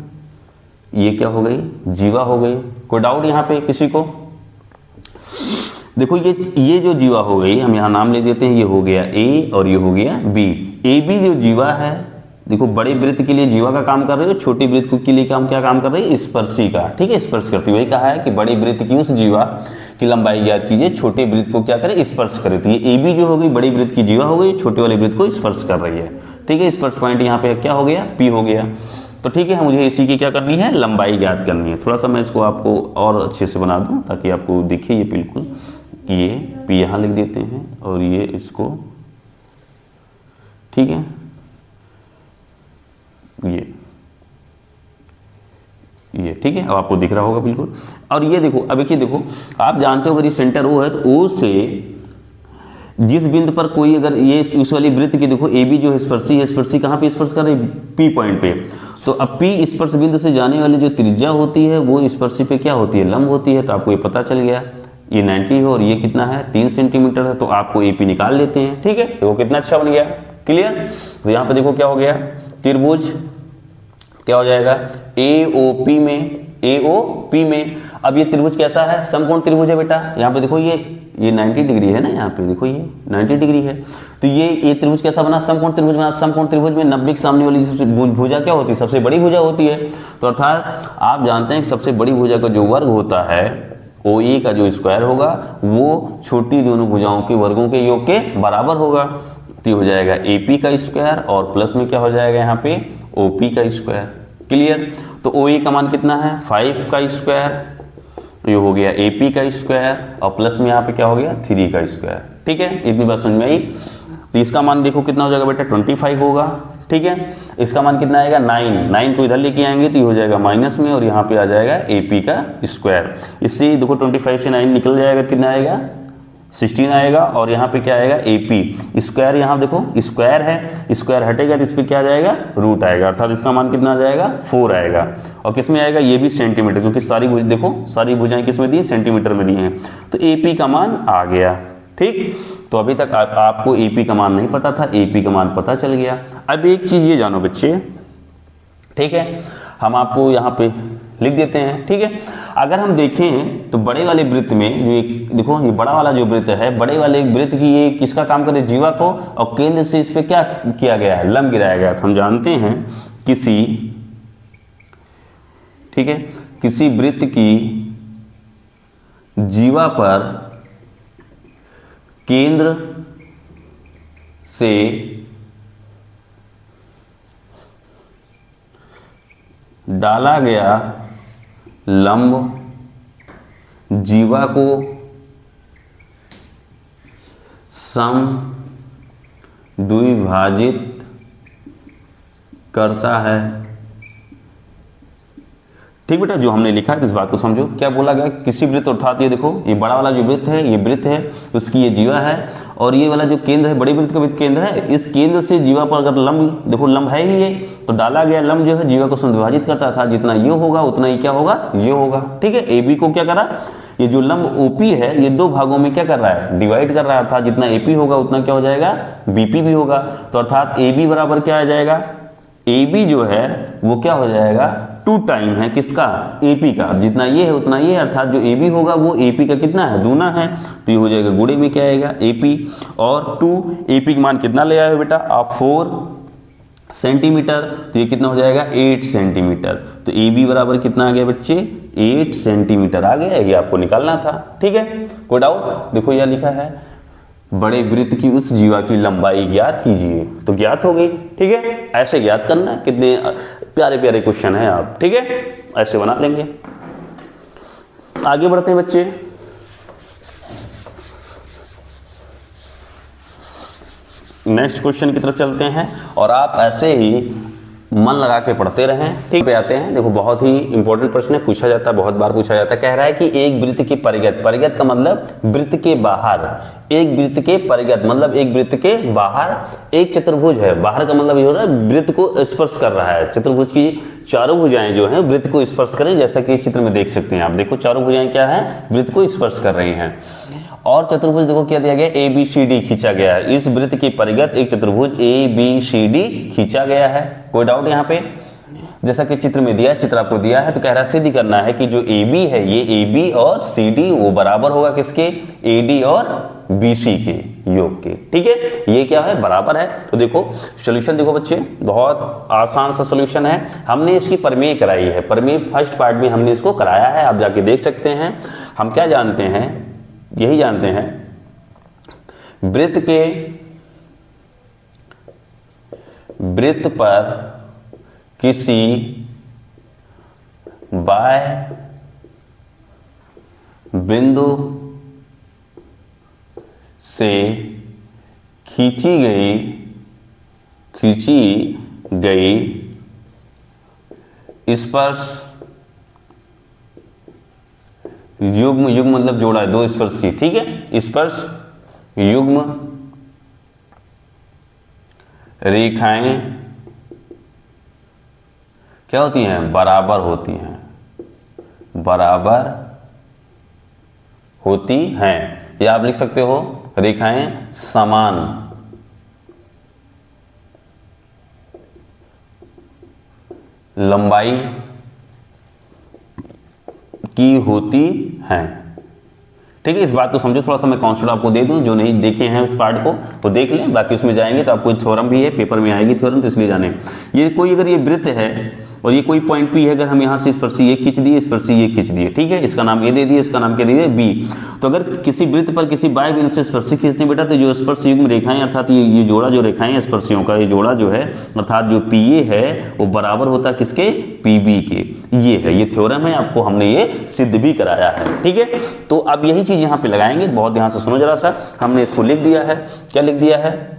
ये क्या हो गई, जीवा हो गई। कोई डाउट यहाँ पे किसी को, देखो ये जो जीवा हो गई, हम यहाँ नाम ले देते हैं, ये हो गया ए और ये हो गया बी। ए बी जो जीवा है, देखो बड़े वृत्त के लिए जीवा का काम कर रही है, छोटी वृत्त के लिए क्या काम कर रही है, स्पर्शी का, ठीक है, स्पर्श करती है। वही कहा है कि बड़े वृत्त की उस जीवा की लंबाई ज्ञात कीजिए, छोटे वृत्त को क्या करे, स्पर्श करे। तो ये ए बी जो हो गई बड़ी वृत्त की जीवा हो गई, छोटे वाले वृत्त को स्पर्श कर रही है, ठीक है। स्पर्श पॉइंट यहाँ पे क्या हो गया, पी हो गया। तो ठीक है, मुझे इसी की क्या करनी है, लंबाई ज्ञात करनी है। थोड़ा सा मैं इसको आपको और अच्छे से बना दूं ताकि आपको दिखे ये बिल्कुल, ये पी यहाँ लिख देते हैं और ये इसको, ठीक है, ये ठीक है, अब आपको दिख रहा होगा बिल्कुल। और ये देखो, अब देखिए, देखो आप जानते हो अगर ये सेंटर ओ है तो ओ से जिस बिंदु पर कोई अगर ये उस वाली वृत्त की, देखो ए बी जो है स्पर्शी है, स्पर्शी कहाँ पे स्पर्श कर रही है, पी पॉइंट पे। तो अब पी स्पर्श बिंदु से जाने वाली जो त्रिज्या होती है वो स्पर्शी पे क्या होती है, लंब होती है। तो आपको ये पता चल गया, ये 90 है और ये कितना है, 3 सेंटीमीटर है। तो आपको ए पी निकाल लेते हैं, ठीक है। वो कितना अच्छा बन गया, क्लियर। तो यहाँ पे देखो क्या हो गया, त्रिभुज क्या हो जाएगा, ए ओ पी में। अब ये त्रिभुज कैसा है, समकोण त्रिभुज है बेटा। यहाँ पे देखो ये 90 डिग्री है ना, यहाँ पे देखो ये 90 डिग्री है। तो ये त्रिभुज कैसा बना, समकोण त्रिभुज बना। समकोण त्रिभुज में 90 के सामने वाली भुजा क्या होती है, सबसे बड़ी भुजा होती है। तो अर्थात आप जानते हैं कि सबसे बड़ी भुजा का जो वर्ग होता है, ओ ए का जो स्क्वायर होगा वो छोटी दोनों भुजाओं के वर्गों के योग के बराबर होगा। तो हो जाएगा ए पी का स्क्वायर और प्लस में क्या हो जाएगा यहाँ पे, ओ पी का स्क्वायर। क्लियर। तो ओ ए का मान कितना है, 5 का स्क्वायर, ये हो गया ए पी का स्क्वायर और प्लस में यहाँ पे क्या हो गया, 3 का स्क्वायर। ठीक है, इतनी बात समझ में आई। तो इसका मान देखो कितना हो जाएगा बेटा, 25 होगा। ठीक है, इसका मान कितना आएगा, 9 को इधर लेके आएंगे तो ये हो जाएगा माइनस में और यहाँ पे आ जाएगा ए पी का स्क्वायर। इससे देखो 25 से 9 निकल जाएगा, कितना आएगा, 16 आएगा। और यहाँ पे क्या आएगा, ए पी स्क्वायर, यहाँ देखो स्क्वायर है, स्क्वायर हटेगा तो इस पर क्या आ जाएगा, रूट आएगा। अर्थात इसका मान कितना आ जाएगा, 4 आएगा। और किस में आएगा, ये भी सेंटीमीटर, क्योंकि सारी देखो सारी भुजाएं किस में दी, सेंटीमीटर में दी हैं। तो ए पी का मान आ गया। ठीक, तो अभी तक आपको ए पी का मान नहीं पता था, ए पी का मान पता चल गया। अब एक चीज ये जानो बच्चे, ठीक है, हम आपको यहाँ पे लिख देते हैं। ठीक है, अगर हम देखें तो बड़े वाले वृत्त में जो एक देखो, ये बड़ा वाला जो वृत्त है, बड़े वाले वृत्त की ये किसका काम करे, जीवा को, और केंद्र से इस पे क्या किया गया है, लंब गिराया गया। तो हम जानते हैं किसी, ठीक है, किसी वृत्त की जीवा पर केंद्र से डाला गया लंब जीवा को सम द्विभाजित करता है ठीक बेटा, जो हमने लिखा है तो इस बात को समझो। क्या बोला गया, किसी वृत्त अर्थात ये देखो, ये बड़ा वाला जो वृत्त है ये वृत्त है, उसकी ये जीवा है, और ये वाला जो केंद्र है बड़े वृत्त का वृत्त केंद्र है, इस केंद्र से जीवा पर अगर लंब, देखो लंब है ही ये, तो डाला गया लंब जो है जीवा को विभाजित करता था, जितना ये होगा उतना ही क्या होगा, ये होगा। ठीक है, ए बी को क्या करा, ये जो लंब ओपी है ये दो भागों में क्या कर रहा है, डिवाइड कर रहा है, अर्थात जितना एपी होगा उतना क्या हो जाएगा, बीपी भी होगा। तो अर्थात ए बी बराबर क्या आ जाएगा, ए बी जो है वो क्या हो जाएगा, 2 टाइम है किसका, एपी का, जितना ये है उतना ये है, अर्थात जो ए बी होगा वो एपी का कितना है, दूना है, तो ये हो जाएगा गुणे में क्या आएगा, एपी और 2, एपी का मान कितना ले आए बेटा आप, 4 सेंटीमीटर, तो ये कितना हो जाएगा 8 सेंटीमीटर। तो ए बी बराबर कितना आ गया बच्चे, 8 सेंटीमीटर आ गया, ये आपको निकालना था। ठीक है, कोई डाउट, देखो यह लिखा है बड़े वृत्त की उस जीवा की लंबाई ज्ञात कीजिए, तो ज्ञात हो गई। ठीक है, ऐसे ज्ञात करना, कितने प्यारे प्यारे क्वेश्चन है आप, ठीक है ऐसे बना लेंगे। आगे बढ़ते हैं बच्चे, नेक्स्ट क्वेश्चन की तरफ चलते हैं, और आप ऐसे ही मन लगा के पढ़ते रहें। ठीक पे आते हैं, देखो बहुत ही इंपॉर्टेंट प्रश्न है, पूछा जाता है, बहुत बार पूछा जाता है। कह रहा है कि एक वृत्त की परिगत, परिगत का मतलब वृत्त के बाहर, एक वृत्त के परिगत मतलब एक वृत्त के बाहर एक चतुर्भुज है, बाहर का मतलब ये हो रहा है वृत्त को स्पर्श कर रहा है। चतुर्भुज की चारों भुजाएं जो हैं वृत्त को स्पर्श करें, जैसा कि चित्र में देख सकते हैं आप, देखो चारों भुजाएं क्या है, वृत्त को स्पर्श कर रही हैं। और चतुर्भुज देखो क्या दिया गया, ए बी सी डी खींचा गया है, इस वृत्त की परिगत एक चतुर्भुज ए बी सी डी खींचा गया है। कोई डाउट यहाँ पे, जैसा कि चित्र में दिया है, चित्र आपको दिया है, तो कह रहा है सिद्ध करना है कि जो ए बी है ये ए बी और सी डी वो बराबर होगा किसके, ए डी और बी सी के योग के। ठीक है, ये क्या है, बराबर है। तो देखो सोल्यूशन देखो बच्चे, बहुत आसान सा सोल्यूशन है, हमने इसकी प्रमेय कराई है, प्रमेय फर्स्ट पार्ट में हमने इसको कराया है, आप जाके देख सकते हैं। हम क्या जानते हैं, यही जानते हैं, वृत्त पर किसी बाह्य बिंदु से खींची गई स्पर्श युग्म, युग्म मतलब जोड़ा है, दो स्पर्शी, ठीक है, स्पर्श युग्म रेखाएं क्या होती हैं, बराबर होती हैं, बराबर होती हैं, या आप लिख सकते हो रेखाएं समान लंबाई की होती हैं। ठीक है, इस बात को समझो, थोड़ा सा मैं कॉन्सेप्ट आपको दे दूं, जो नहीं देखे हैं उस पार्ट को वो देख लें, बाकी उसमें जाएंगे तो आपको थ्योरम भी है, पेपर में आएगी थ्योरम, तो इसलिए जाने। ये कोई अगर ये वृत्त है और ये कोई पॉइंट पी है, अगर हम यहाँ से स्पर्शी ये खींच दिए, स्पर्शी ये खींच दिए, ठीक है, इसका नाम ए दे दिए, इसका नाम क्या दे दिए, बी। तो अगर किसी वृत्त पर किसी बाह्य बिंदु से स्पर्शी खींचते हैं बेटा, तो जो स्पर्श युग्म रेखाएं अर्थात ये जोड़ा जो रेखाएं हैं स्पर्शियों का, ये जोड़ा जो है अर्थात जो पी ए है वो बराबर होता है किसके, पी बी के। ये है, ये थ्योरम है, आपको हमने ये सिद्ध भी कराया है। ठीक है, तो अब यही चीज यहाँ पे लगाएंगे, बहुत ध्यान से सुनो जरा सा। हमने इसको लिख दिया है, क्या लिख दिया है,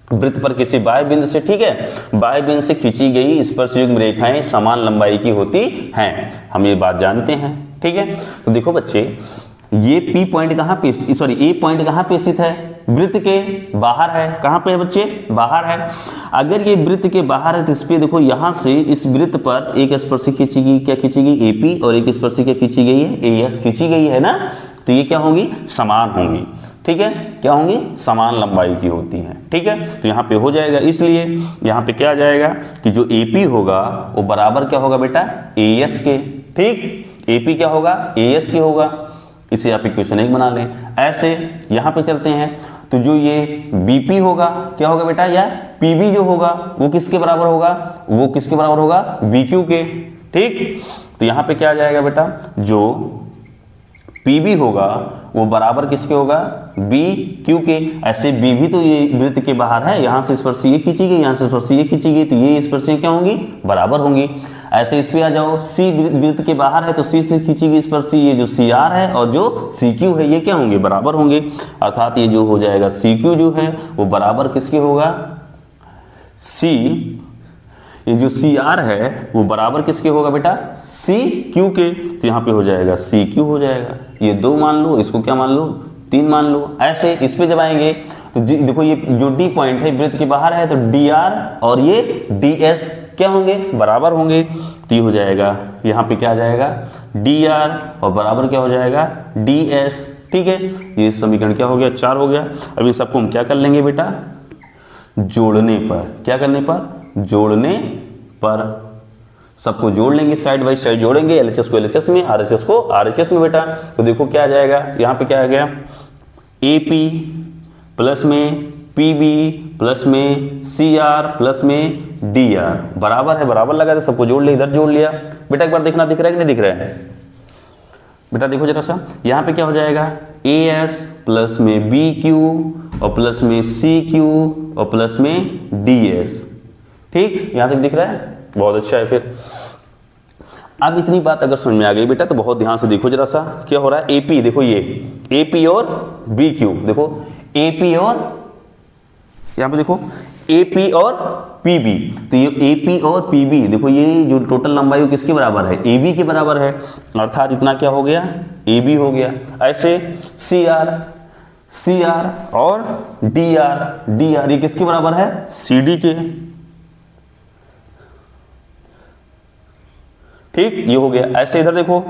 वृत्त पर किसी बाह्य बिंदु से, ठीक है, बाह्य बिंदु से खींची गई स्पर्श युग्म रेखाएं समान लंबाई की होती हैं, हम ये बात जानते हैं। ठीक है, तो देखो बच्चे, ये पी पॉइंट कहाँ पे, सॉरी ए पॉइंट कहाँ पे स्थित है, वृत्त के बाहर है। कहाँ पे है बच्चे, बाहर है। अगर ये वृत्त के बाहर है तो इस पे देखो, यहाँ से इस वृत्त पर एक स्पर्शी खींची गई, क्या खींची गई, एपी, और एक स्पर्शी क्या खींची गई है, एएस खींची गई है ना, तो ये क्या होंगी, समान होंगी। ठीक है, क्या होंगी, समान लंबाई की होती हैं। ठीक है, तो यहाँ पे हो जाएगा, इसलिए यहाँ पे क्या आ जाएगा कि जो एपी होगा वो बराबर क्या होगा बेटा, एएस के। ठीक, एपी क्या होगा, एएस के होगा, इसे आप इक्वेशन 1 बना लें। ऐसे यहाँ पे चलते हैं, तो जो ये बीपी होगा क्या होगा बेटा, या पीबी जो होगा वो किसके बराबर होगा, वो किसके बराबर होगा, बीक्यू के। ठीक, तो यहाँ पे क्या आ जाएगा बेटा, जो पीबी होगा वो बराबर किसके होगा, बी क्यू के। ऐसे बी भी तो ये वृत्त के बाहर है, यहाँ से स्पर्शी ये खींची गई, यहाँ से स्पर्शी ये खींची गई, तो ये स्पर्शी क्या होंगी, बराबर होंगी। ऐसे इस पे आ जाओ, सी वृत्त के बाहर है तो सी से खींची गई स्पर्शी, ये जो सी आर है और जो सी क्यू है ये क्या होंगे, बराबर होंगे। अर्थात ये जो हो जाएगा सी क्यू जो है वो बराबर किसके होगा, सी ये जो सी आर है वो बराबर किसके होगा बेटा, सी क्यू के, तो यहाँ पे हो जाएगा सी क्यू हो जाएगा। ये 2 मान लो, इसको क्या मान लो, 3 मान लो। ऐसे इस पे जब आएंगे तो देखो ये जो डी पॉइंट है वृत्त के बाहर है, तो डी आर और ये डी एस क्या होंगे, बराबर होंगे। तो ये हो जाएगा, यहाँ पे क्या आ जाएगा, डी आर और बराबर क्या हो जाएगा, डी एस। ठीक है, ये समीकरण क्या हो गया, 4 हो गया। अब इन सबको हम क्या कर लेंगे बेटा, जोड़ने पर, क्या करने पर, जोड़ने पर सबको जोड़ लेंगे, साइड बाई साइड जोड़ेंगे, एलएचएस को एलएचएस में, आरएचएस को आरएचएस में बेटा। तो देखो क्या आ जाएगा, यहाँ पे क्या आ गया, एपी प्लस में पीबी प्लस में सीआर प्लस में डीआर बराबर है, बराबर लगा था, सबको जोड़ लिया, इधर जोड़ लिया। बेटा एक बार देखना, दिख रहा है कि नहीं दिख रहा है, बेटा देखो जरा सा, यहाँ पे क्या हो जाएगा, ए एस प्लस में बी क्यू और प्लस में सी क्यू और प्लस में डी एस। ठीक, यहां तक दिख रहा है, बहुत अच्छा है। फिर अब इतनी बात अगर समझ में आ गई बेटा तो बहुत ध्यान से देखो जरा सा, क्या हो रहा है, एपी देखो, ये एपी और बी क्यू, देखो एपी और यहां पे देखो एपी और पीबी, तो ये एपी और पीबी देखो, ये जो टोटल लंबाई वो किसके बराबर है, एबी के बराबर है, अर्थात इतना क्या हो गया, एबी हो गया। ऐसे सीआर, सीआर और डीआर, डीआर ये किसके बराबर है, सीडी के। ठीक, ये हो गया। ऐसे इधर देखो,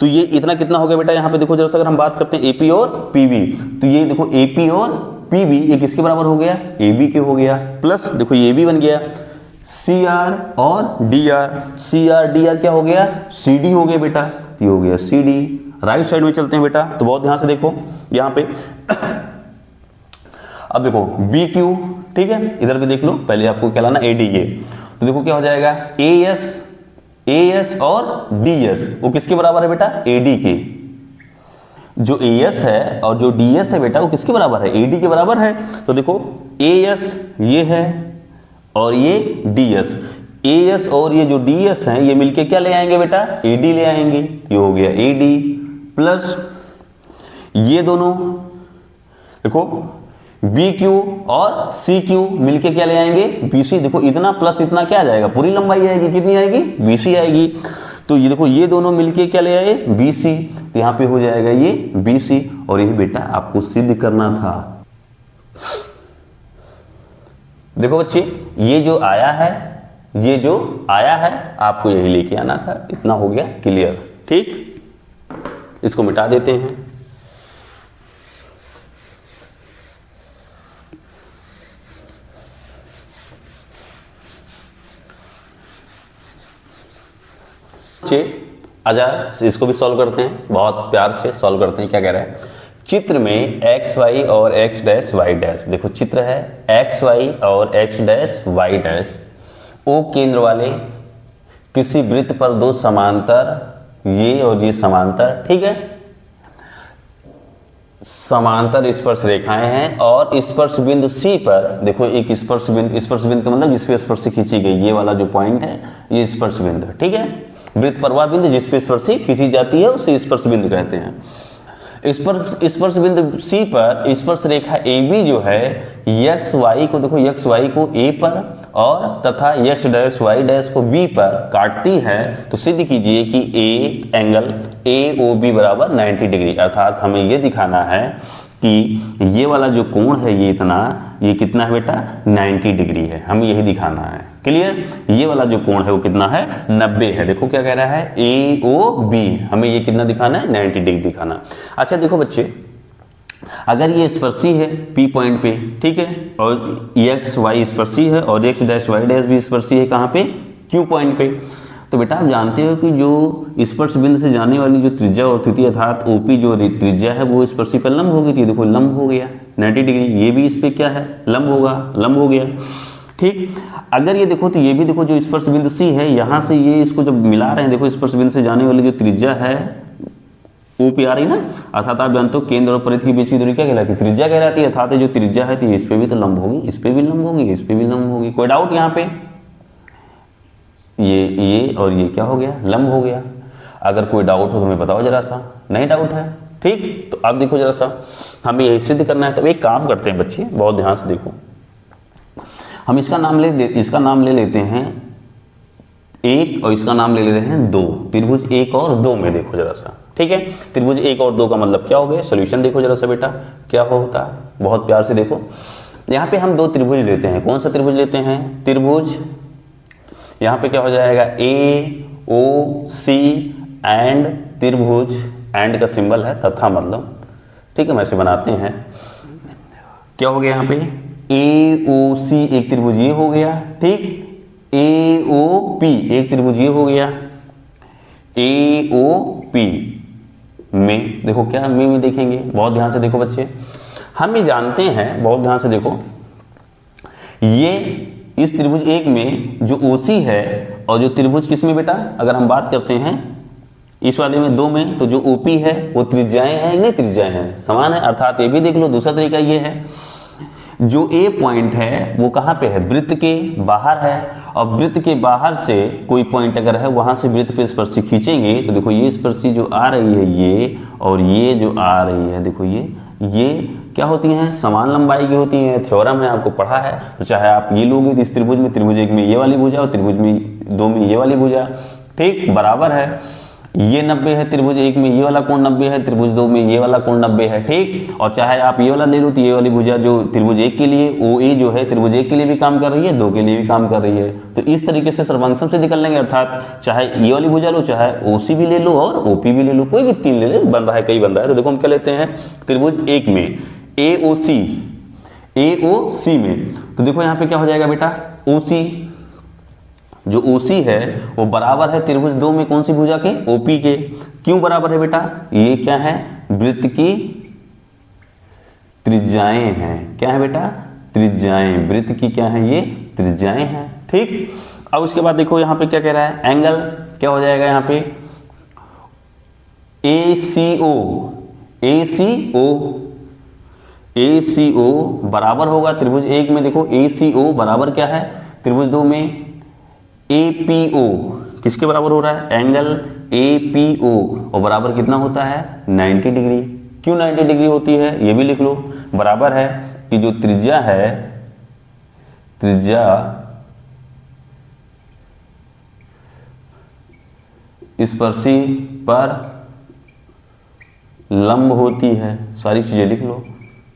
तो ये इतना कितना हो गया बेटा, यहां पे देखो जरा सा, अगर हम बात करते हैं एपी और पीबी, तो ये देखो एपी और पीबी ये किसके बराबर हो गया, एबी के हो गया, प्लस देखो ये भी बन गया सीआर और डीआर, सीआर डीआर क्या हो गया, सीडी हो गया बेटा, तो ये हो गया सीडी। राइट साइड में चलते हैं बेटा, तो बहुत ध्यान से देखो यहां पे अब देखो बी क्यू, ठीक है, इधर भी देख लो, पहले आपको क्या लाना, एडी के, तो देखो क्या हो जाएगा, ए एस और डी एस वो किसके बराबर है बेटा, एडी के। जो ए एस है और जो डी एस है बेटा वो किसके बराबर है, एडी के बराबर है। तो देखो ए एस ये है और ये डी एस, ए एस और ये जो डी एस है ये मिलके क्या ले आएंगे बेटा, एडी ले आएंगे, ये हो गया एडी, प्लस ये दोनों देखो बी क्यू और सी क्यू मिलके क्या ले आएंगे, बीसी। देखो इतना प्लस इतना क्या आ जाएगा, पूरी लंबाई आएगी, कितनी आएगी, बीसी आएगी। तो ये देखो ये दोनों मिलके क्या ले आए, बीसी, तो यहाँ पे हो जाएगा ये बीसी, और ये बेटा आपको सिद्ध करना था। देखो बच्चे, ये जो आया है, ये जो आया है आपको यही लेके आना था, इतना हो गया क्लियर। ठीक, इसको मिटा देते हैं। आजा इसको भी सॉल्व करते हैं, बहुत प्यार से सॉल्व करते हैं। क्या कह रहा है, चित्र में एक्स वाई और एक्स डैश वाई डैश, देखो चित्र है एक्स वाई और x dash y dash O केंद्र वाले किसी वृत्त पर दो समांतर, ये और ये समांतर, ठीक है, समांतर स्पर्श रेखाएं हैं, और स्पर्श बिंदु सी पर देखो एक स्पर्श बिंदु का मतलब जिसपे स्पर्श खींची गई, ये वाला जो पॉइंट है ये स्पर्श बिंदु है, ठीक है, वृत्त पर वह बिंदु जिसपे स्पर्शी खींची जाती है उसे स्पर्श बिंदु कहते हैं। स्पर्श बिंदु सी पर स्पर्श रेखा ए बी जो है एक्स वाई को, देखो एक्स वाई को ए पर और तथा एक्स डैश वाई डैश को बी पर काटती है, तो सिद्ध कीजिए कि A angle A O B बराबर 90 डिग्री, अर्थात हमें यह दिखाना है कि ये वाला जो कोण है ये इतना, ये कितना है बेटा, 90 डिग्री है, हमें यही दिखाना है। क्लियर, ये वाला जो कोण है वो कितना है, 90 है। देखो क्या कह रहा है, ए ओ बी, हमें ये कितना दिखाना है, 90 डिग्री दिखाना। अच्छा देखो बच्चे, अगर ये स्पर्शी है पी पॉइंट पे, ठीक है, और एक्स वाई स्पर्शी है और एक्स डैश वाई डैश भी स्पर्शी है कहाँ पे, क्यू पॉइंट पे, तो बेटा आप जानते हो कि जो स्पर्श बिंदु से जाने वाली जो त्रिज्या होती थी अर्थात ओपी जो त्रिज्या है वो स्पर्शी पर लंब होगी थी, देखो लंब हो गया 90 डिग्री, ये भी इस पे क्या है, लंब होगा, लंब हो गया। ठीक, अगर ये देखो तो ये भी देखो जो स्पर्श बिंदु सी है यहाँ से ये इसको जब मिला रहे हैं, देखो स्पर्श बिंदु से जाने वाली जो त्रिज्या है ओपी आ रही ना, अर्थात आप जानते हो केंद्र और परिधि के बीच की दूरी क्या कहलाती है, त्रिज्या कहलाती है, अर्थात जो त्रिज्या है तो इस पे भी तो लंब होगी, इस पे भी लंब होगी, इस पे भी लंब होगी। कोई डाउट यहाँ पे, ये और ये क्या हो गया, लंब हो गया। अगर कोई डाउट हो तो हमें बताओ जरा सा, नहीं डाउट है, ठीक, तो अब देखो जरा सा, हमें यही सिद्ध करना है। तो एक काम करते हैं बच्चे, बहुत ध्यान से देखो, हम इसका नाम ले लेते हैं 1 और इसका नाम ले रहे हैं 2। त्रिभुज 1 और 2 में देखो जरा सा, ठीक है। त्रिभुज 1 और 2 का मतलब क्या हो गया, सॉल्यूशन देखो जरा सा बेटा क्या होता है, बहुत प्यार से देखो। यहाँ पे हम 2 त्रिभुज लेते हैं, कौन सा त्रिभुज लेते हैं, त्रिभुज यहाँ पे क्या हो जाएगा AOC एंड त्रिभुज, एंड का सिंबल है तथा मतलब, ठीक है, वैसे बनाते हैं। क्या हो गया यहाँ पे AOC एक त्रिभुज ये हो गया, ठीक, AOP एक त्रिभुज ये हो गया, AOP में देखो क्या में देखेंगे, बहुत ध्यान से देखो बच्चे, हम ये जानते हैं, बहुत ध्यान से देखो, ये इस त्रिभुज 1 में जो OC है और जो त्रिभुज किसमें बेटा, अगर हम बात करते हैं इस वाले में 2 में, तो जो OP है वो त्रिज्याएं हैं, नहीं त्रिज्याएं हैं, समान है। अर्थात ये भी देख लो, दूसरा तरीका ये है, जो A पॉइंट है वो कहाँ पे है, वृत्त के बाहर है, और वृत्त के बाहर से कोई पॉइंट अगर है वहां से वृत्त पे स्पर्शी खींचेंगे तो देखो ये स्पर्शी जो आ रही है ये, और ये जो आ रही है देखो ये क्या होती हैं, समान लंबाई की होती हैं। थ्योरम है, आपको पढ़ा है। तो चाहे आप ये लोगे तो इस त्रिभुज में, त्रिभुज 1 में ये वाली भुजा और त्रिभुज में 2 में ये वाली भुजा, ठीक, बराबर है। ये 90 है, त्रिभुज 1 में ये वाला कोण 90 है, त्रिभुज 2 में ये वाला कोण 90 है, ठीक। और चाहे आप ये वाला ले लो तो ये वाली भुजा जो त्रिभुज 1 के लिए OA जो है त्रिभुज 1 के लिए भी काम कर रही है, 2 के लिए भी काम कर रही है। तो इस तरीके से सर्वांगसम से निकल लेंगे, अर्थात चाहे ये वाली भुजा लो, चाहे OC भी ले लो और OP भी ले लो, कोई भी 3 ले लो, बन रहा है, कई बन रहा है। तो देखो हम क्या लेते हैं, त्रिभुज 1 में AOC में, तो देखो यहाँ पे क्या हो जाएगा बेटा, OC जो OC है वो बराबर है त्रिभुज 2 में कौन सी भुजा के, OP के। क्यों बराबर है बेटा, ये क्या है, वृत्त की त्रिज्याएं हैं। क्या है बेटा, त्रिज्याएं, वृत्त की क्या है, ये त्रिज्याएं हैं, ठीक। अब उसके बाद देखो यहाँ पे क्या कह रहा है, एंगल क्या हो जाएगा यहाँ पे, ACO बराबर होगा त्रिभुज 1 में, देखो ACO बराबर क्या है, त्रिभुज 2 में APO किसके बराबर हो रहा है, एंगल APO, और बराबर कितना होता है, 90 डिग्री। क्यों 90 डिग्री होती है ये भी लिख लो, बराबर है कि जो त्रिज्या है, त्रिज्या स्पर्शी पर लंब होती है, सारी चीजें लिख लो,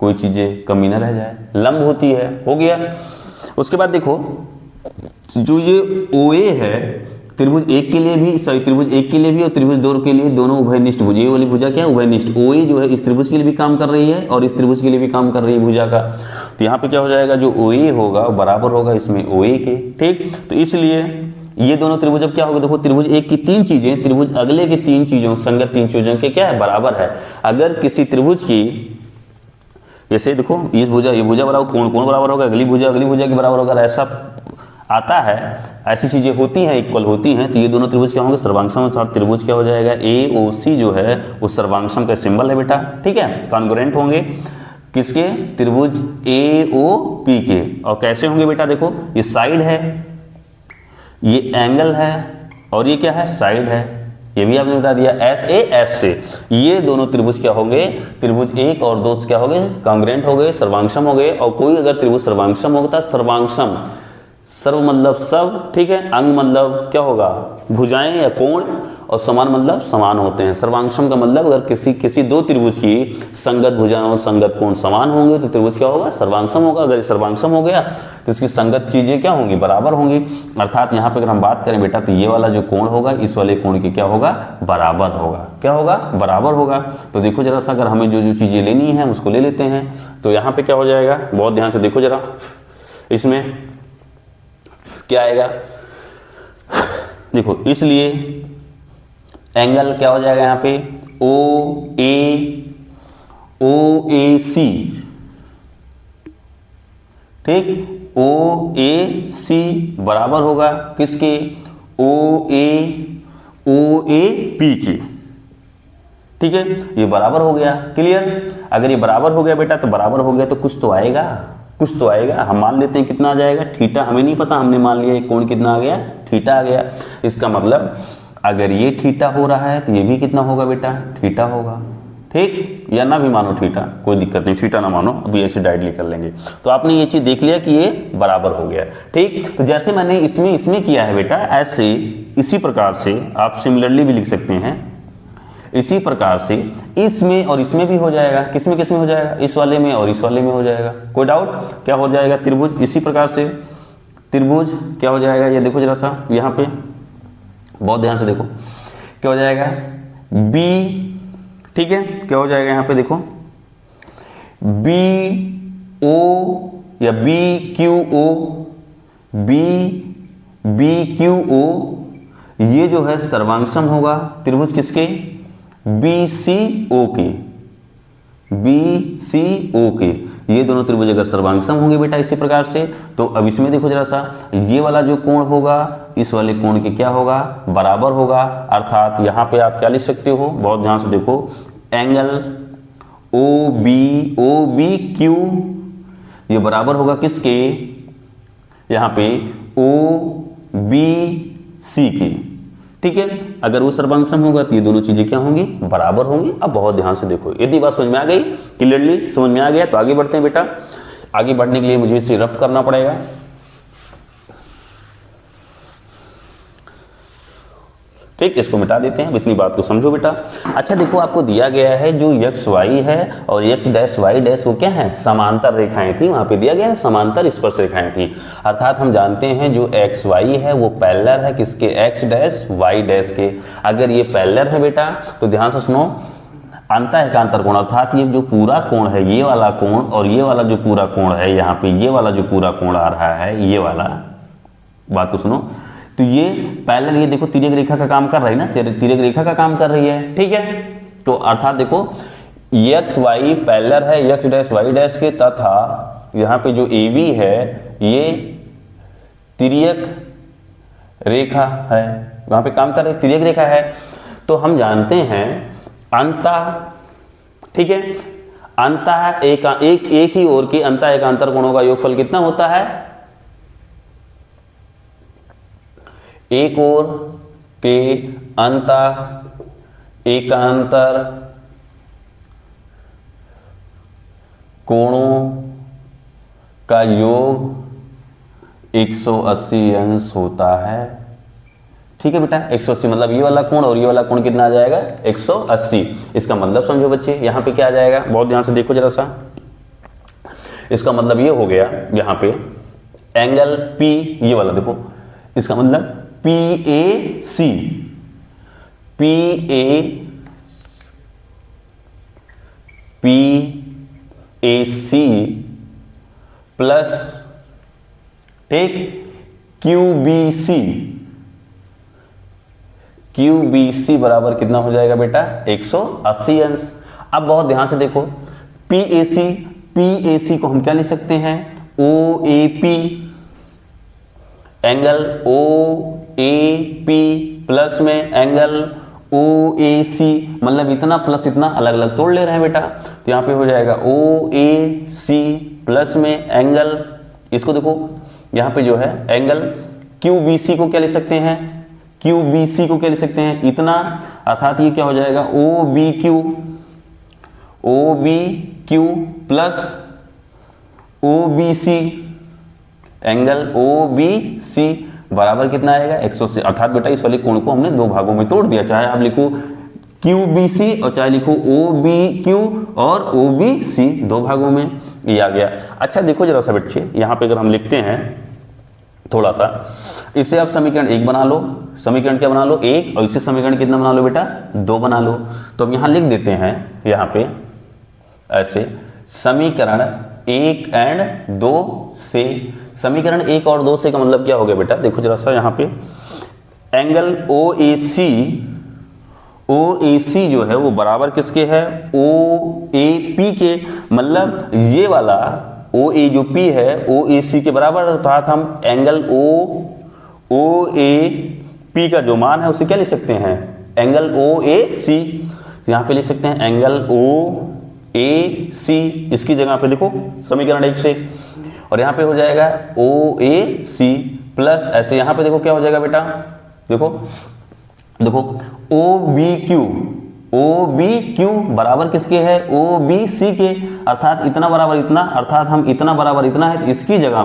कोई चीजें कमी ना रह जाए, लंब होती है, हो गया। उसके बाद देखो जो ये OA है त्रिभुज 1 के लिए भी, त्रिभुज 1 के लिए भी और त्रिभुज 2 के लिए, दोनों उभयनिष्ठ भुजा, ये वाली भुजा क्या है, उभयनिष्ठ। OA जो है इस त्रिभुज के लिए भी काम कर रही है और इस त्रिभुज के लिए भी काम कर रही है भुजा का। तो यहाँ पे क्या हो जाएगा, जो OA होगा बराबर होगा इसमें OA के, ठीक। तो इसलिए ये दोनों त्रिभुज अब क्या होगा, देखो त्रिभुज 1 की 3 चीजें, त्रिभुज अगले की 3 चीजों, संगत 3 चीजों के क्या है, बराबर है। अगर किसी त्रिभुज की, जैसे देखो इस भुजा, ये भुजा बराबर, कोण बराबर होगा, अगली भुजा के बराबर होगा, ऐसा आता है, ऐसी चीजें होती हैं, इक्वल होती हैं। तो ये दोनों त्रिभुज क्या होंगे, सर्वांगसम, अर्थात त्रिभुज क्या हो जाएगा, AOC जो है वो सर्वांगसम का सिंबल है बेटा, ठीक है, कॉन्ग्रुएंट होंगे किसके, त्रिभुज AOP के। और कैसे होंगे बेटा, देखो ये साइड है, ये एंगल है, और ये क्या है, साइड है, ये भी आपने बता दिया, SAS से। ये दोनों त्रिभुज क्या होंगे, त्रिभुज 1 और 2 क्या हो गए, कॉन्ग्रुएंट हो गए, सर्वांगसम हो गए। और कोई अगर त्रिभुज सर्वांगसम होता, सर्वांगसम, सर्व मतलब सब, ठीक है, अंग मतलब क्या होगा, भुजाएं या कोण, और समान मतलब समान होते हैं। सर्वांगसम का मतलब अगर किसी 2 त्रिभुज की संगत भुजाएं और संगत कोण समान होंगे तो त्रिभुज क्या होगा, सर्वांगसम होगा। अगर सर्वांगसम हो गया तो इसकी संगत चीजें क्या होंगी, बराबर होंगी। अर्थात यहाँ पे अगर हम बात करें बेटा, तो ये वाला जो कोण होगा इस वाले कोण की क्या होगा, बराबर होगा। क्या होगा, बराबर होगा। तो देखो जरा सा, अगर हमें जो चीजें लेनी है उसको ले लेते हैं। तो यहाँ पे क्या हो जाएगा, बहुत ध्यान से देखो जरा, इसमें क्या आएगा, देखो इसलिए एंगल क्या हो जाएगा यहाँ पे, OAC, ठीक, OAC बराबर होगा किसके, OAP के, ठीक है, ये बराबर हो गया, क्लियर। अगर ये बराबर हो गया बेटा, तो बराबर हो गया तो कुछ तो आएगा, कुछ तो आएगा। हम मान लेते हैं कितना आ जाएगा, थीटा, हमें नहीं पता, हमने मान लिया कोण कितना आ गया, थीटा आ गया। इसका मतलब अगर ये थीटा हो रहा है तो ये भी कितना होगा बेटा, थीटा होगा, ठीक, या ना भी मानो थीटा, कोई दिक्कत नहीं, थीटा ना मानो, अभी ऐसे डायरेक्टली कर लेंगे। तो आपने ये चीज देख लिया कि ये बराबर हो गया, ठीक। तो जैसे मैंने इसमें किया है बेटा, ऐसे इसी प्रकार से आप सिमिलरली भी लिख सकते हैं, इसी प्रकार से इसमें और इसमें भी हो जाएगा। किसमें किसमें हो जाएगा? इस वाले में और इस वाले में हो जाएगा। कोई डाउट? क्या हो जाएगा? त्रिभुज इसी प्रकार से, त्रिभुज क्या हो जाएगा, ये देखो जरा सा यहाँ पे, बहुत ध्यान से देखो, क्या हो जाएगा? बी, ठीक है, क्या हो जाएगा यहाँ पे देखो, बी ओ या B Q O, B Q O, ये जो है सर्वांग होगा त्रिभुज किसके? बी सी ओ के, बी सी ओ के। ये दोनों त्रिभुज अगर सर्वांग होंगे बेटा इसी प्रकार से, तो अब इसमें देखो जरा सा, ये वाला जो कोण होगा इस वाले कोण के क्या होगा? बराबर होगा। अर्थात यहां पे आप क्या लिख सकते हो, बहुत ध्यान से देखो, एंगल ओ बी क्यू, ये बराबर होगा किसके? यहां पे ओ बी सी के, ठीक है। अगर वो सर्वांग होगा तो ये दोनों चीजें क्या होंगी? बराबर होंगी। अब बहुत ध्यान से देखो, यदि बात समझ में आ गई, क्लियरली समझ में आ गया, तो आगे बढ़ते हैं बेटा। आगे बढ़ने के लिए मुझे इसे रफ करना पड़ेगा, ठीक, इसको मिटा देते हैं। इतनी बात को समझो बेटा। अच्छा देखो, आपको दिया गया है जो एक्स वाई है और एक्स डैश वाई डैश, वो क्या है? समांतर रेखाएं थी, वहां पे दिया गया है समांतर स्पर्श रेखाएं थी। अर्थात हम जानते हैं जो एक्स वाई है वो पैरेलल है किसके? एक्स डैश वाई डैश के। अगर ये पैरेलल है बेटा तो ध्यान से सुनो, अंतःएकांतर कोण, अर्थात ये जो पूरा कोण है, ये वाला कोण और ये वाला जो पूरा कोण है, यहाँ पे ये वाला जो पूरा कोण आ रहा है, ये वाला, बात को सुनो, तो ये पैरेलल, ये देखो तिर्यक रेखा का काम कर रही है ना, तिर्यक रेखा का काम कर रही है, ठीक है। तो अर्थात देखो एक्स वाई पैरेलल है एक्स डैश वाई डैश के, तथा यहाँ पे जो ए बी है ये तिर्यक रेखा है, वहां पे काम कर रही तिर्यक रेखा है। तो हम जानते हैं अंतः, ठीक है, अंतः एक ही ओर के अंतःएकांतर कोणों का योगफल कितना होता है? एक ओर के अंतःएकांतर कोणों का योग 180 अंश होता है, ठीक है बेटा। 180 मतलब ये वाला कोण और ये वाला कोण कितना आ जाएगा? 180। इसका मतलब समझो बच्चे, यहां पे क्या आ जाएगा? बहुत ध्यान से देखो जरा सा, इसका मतलब ये हो गया, यहां पे एंगल P, ये वाला देखो, इसका मतलब PAC प्लस, ठीक, QBC बराबर कितना हो जाएगा बेटा? 180 अंश। अब बहुत ध्यान से देखो, PAC को हम क्या लिख सकते हैं? OAP, एंगल OAP प्लस में एंगल OAC, मतलब इतना प्लस इतना अलग अलग तोड़ ले रहे हैं बेटा, तो यहाँ पे हो जाएगा OAC प्लस में एंगल, इसको देखो यहाँ पे जो है एंगल QBC को क्या लिख सकते हैं? QBC को क्या लिख सकते हैं? इतना, अर्थात ये क्या हो जाएगा? OBQ plus OBC, angle OBC बराबर कितना आएगा? 180। अर्थात बेटा इस वाले कोण को हमने दो भागों में तोड़ दिया, चाहे आप लिखो QBC और चाहे लिखो OBQ और OBC, दो भागों में, ये आ गया। अच्छा देखो जरा सा बच्चे, यहाँ पे अगर हम लिखते हैं थोड़ा सा, इसे आप समीकरण 1 बना लो, समीकरण क्या बना लो? 1, और इसे समीकरण कितना बना लो बेटा? 2 बना लो। तो अब यहाँ लिख देते हैं, यहाँ पे ऐसे, समीकरण 1 एंड 2 से, समीकरण 1 और 2 से का मतलब क्या हो गया बेटा? देखो जरा सा यहाँ पे, एंगल OAC जो है वो बराबर किसके है? OAP के, मतलब ये वाला OA जो P है OAC के बराबर, अर्थात हम एंगल OAP का जो मान है उसे क्या लिख सकते हैं? Angle OAC। यहाँ पे लिख सकते हैं एंगल OAC, इसकी जगह पे देखो समीकरण 1 से, और यहाँ पे हो जाएगा OAC प्लस, ऐसे यहाँ पे देखो क्या हो जाएगा बेटा? देखो OBQ ओ बी क्यू बराबर किसके है, ओ बी सी के, अर्थात इतना बराबर इतना, अर्थात हम इतना बराबर इतना है तो इसकी जगह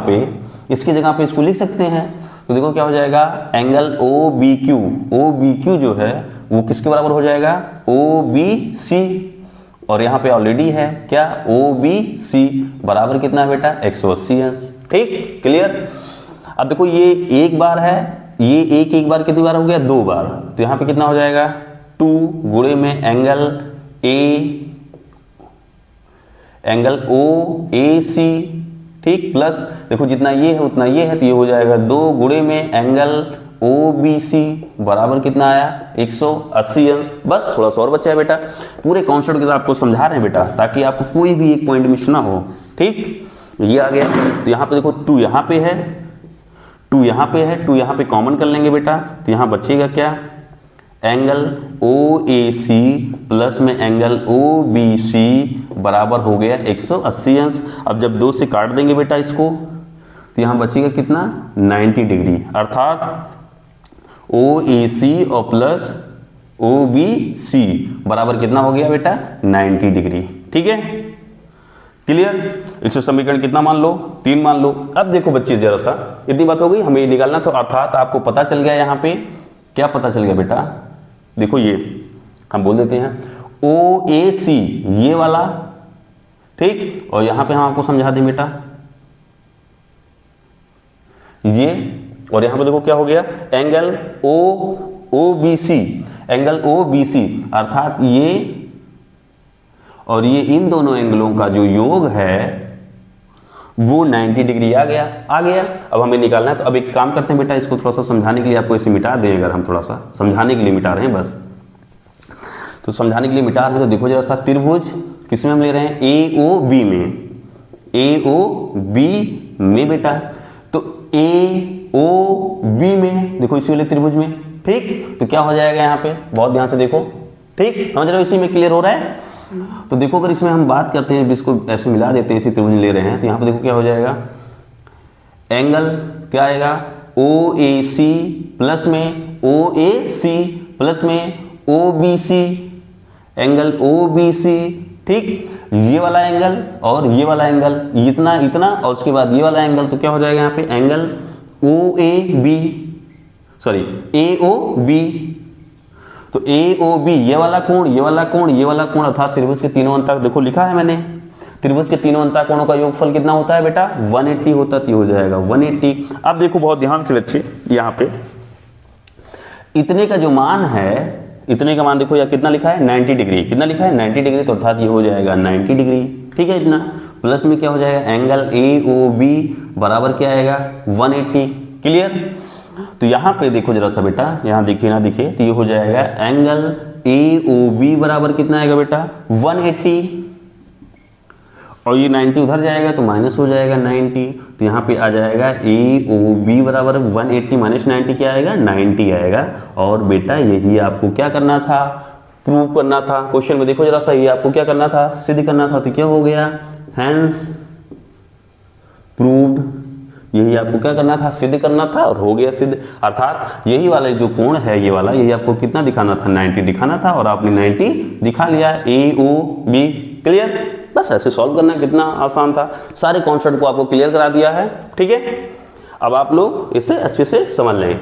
पे इसको लिख सकते हैं। तो देखो क्या हो जाएगा, एंगल ओ बी क्यू जो है वो किसके बराबर हो जाएगा, ओ बी सी, और यहाँ पे ऑलरेडी है क्या, ओ बी सी बराबर कितना है बेटा, 180 अंश। ठीक, क्लियर। अब देखो ये एक बार है, ये एक बार कितनी बार हो गया, 2 बार, तो यहाँ पे कितना हो जाएगा 2 गुणे में एंगल ओ ए सी, ठीक, प्लस देखो जितना ये है उतना ये है, तो ये हो जाएगा 2 गुणे में एंगल ओ बी सी बराबर कितना आया, 180 अंश। बस थोड़ा सा और बचा है बेटा, पूरे कॉन्सेप्ट के साथ आपको समझा रहे हैं बेटा, ताकि आपको कोई भी एक पॉइंट मिस ना हो। ठीक, ये आ गया। तो यहाँ पे देखो 2 यहाँ पे है, 2 यहाँ पे है, 2 यहाँ पे कॉमन कर लेंगे बेटा, तो यहाँ बचेगा क्या, एंगल ओ ए सी प्लस में एंगल ओ बी सी बराबर हो गया 180 अंश। अब जब 2 से काट देंगे बेटा इसको, तो यहाँ बचेगा कितना, 90 डिग्री, अर्थात ओ ए सी और प्लस ओ बी सी बराबर कितना हो गया बेटा, 90 डिग्री। ठीक है, क्लियर। इससे समीकरण कितना मान लो, 3 मान लो। अब देखो बच्चे जरा सा, इतनी बात हो गई, हमें ये निकालना, तो अर्थात आपको पता चल गया यहाँ पे क्या पता चल गया बेटा, देखो ये हम बोल देते हैं ओ ए सी ये वाला, ठीक, और यहां पे हम आपको समझा दें बेटा ये, और यहां पे देखो क्या हो गया, angle O B C, angle O B C, अर्थात ये और ये इन दोनों एंगलों का जो योग है वो 90 डिग्री आ गया। अब हमें निकालना है, तो अब एक काम करते हैं बेटा, इसको थोड़ा सा समझाने के लिए आपको इसे मिटा दें, अगर हम थोड़ा सा समझाने के लिए मिटा रहे हैं बस, तो समझाने के लिए मिटा रहे हैं, तो देखो जरा सा, त्रिभुज किसमें हम ले रहे हैं, ए ओ बी में बेटा, तो ए ओ बी में देखो इसी वाले त्रिभुज में, ठीक, तो क्या हो जाएगा यहाँ पे, बहुत ध्यान से देखो, ठीक, समझ रहे हो, इसी में क्लियर हो रहा है। तो देखो अगर इसमें हम बात करते हैं, इसको ऐसे मिला देते हैं, इसी त्रिभुज ले रहे हैं, तो यहाँ पे देखो क्या हो जाएगा, एंगल क्या आएगा, ओ ए सी प्लस में ओ ए सी प्लस में O B C, angle O B C, ठीक, ये वाला एंगल और ये वाला एंगल, इतना और उसके बाद ये वाला एंगल, तो क्या हो जाएगा यहाँ पे, एंगल ओ ए बी, तो ए ओ बी, ये वाला कोण, अर्थात त्रिभुज के तीनों अंतः, देखो लिखा है मैंने, त्रिभुज के तीनों अंतः कोणों का योगफल कितना होता है बेटा, 180 होता है, तो हो जाएगा 180। अब देखो बहुत ध्यान से बच्चे, यहाँ पे इतने का जो मान है, इतने का मान देखो या कितना लिखा है, 90 डिग्री, कितना लिखा है, 90 डिग्री, तो अर्थात ये हो जाएगा 90 डिग्री, ठीक है, इतना प्लस में क्या हो जाएगा, एंगल ए ओ बी बराबर क्या आएगा, 180, क्लियर। तो यहाँ पे देखो जरा सा बेटा, यहाँ दिखे ना दिखे, तो ये हो जाएगा एंगल ए ओ बी बराबर कितना आएगा बेटा, 180, और ये 90 उधर जाएगा तो माइनस हो जाएगा 90, तो यहाँ पे आ जाएगा ए ओ बी बराबर 180 माइनस 90 क्या आएगा, 90 आएगा। और बेटा यही आपको क्या करना था, प्रूव करना था। क्वेश्चन में देखो जरा सा, ये आपको क्या करना था, सिद्ध करना था, तो क्या हो गया, हैंस प्रूव्ड, यही आपको क्या करना था, सिद्ध करना था, और हो गया सिद्ध। अर्थात यही वाला जो कोण है ये वाला, यही आपको कितना दिखाना था, 90 दिखाना था, और आपने 90 दिखा लिया, ए ओ बी, क्लियर। बस ऐसे सॉल्व करना कितना आसान था, सारे कॉन्सेप्ट को आपको क्लियर करा दिया है, ठीक है। अब आप लोग इसे अच्छे से समझ लें।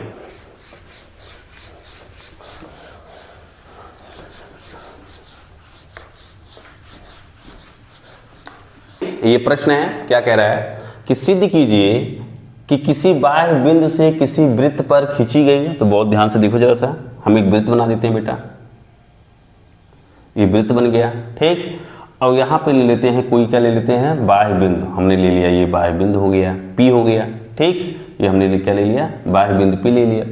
ये प्रश्न है, क्या कह रहा है कि सिद्ध कीजिए कि किसी बाह्य बिंदु से किसी वृत्त पर खींची गई, तो बहुत ध्यान से देखो जरा सा, हम एक वृत्त बना देते हैं बेटा, ये वृत्त बन गया, ठीक। और यहाँ पे ले लेते हैं, कोई क्या ले लेते हैं, बाह्य बिंदु, हमने ले लिया, ये बाह्य बिंदु हो गया, पी हो गया, ठीक, ये हमने क्या ले लिया, बाह्य बिंदु पी ले लिया।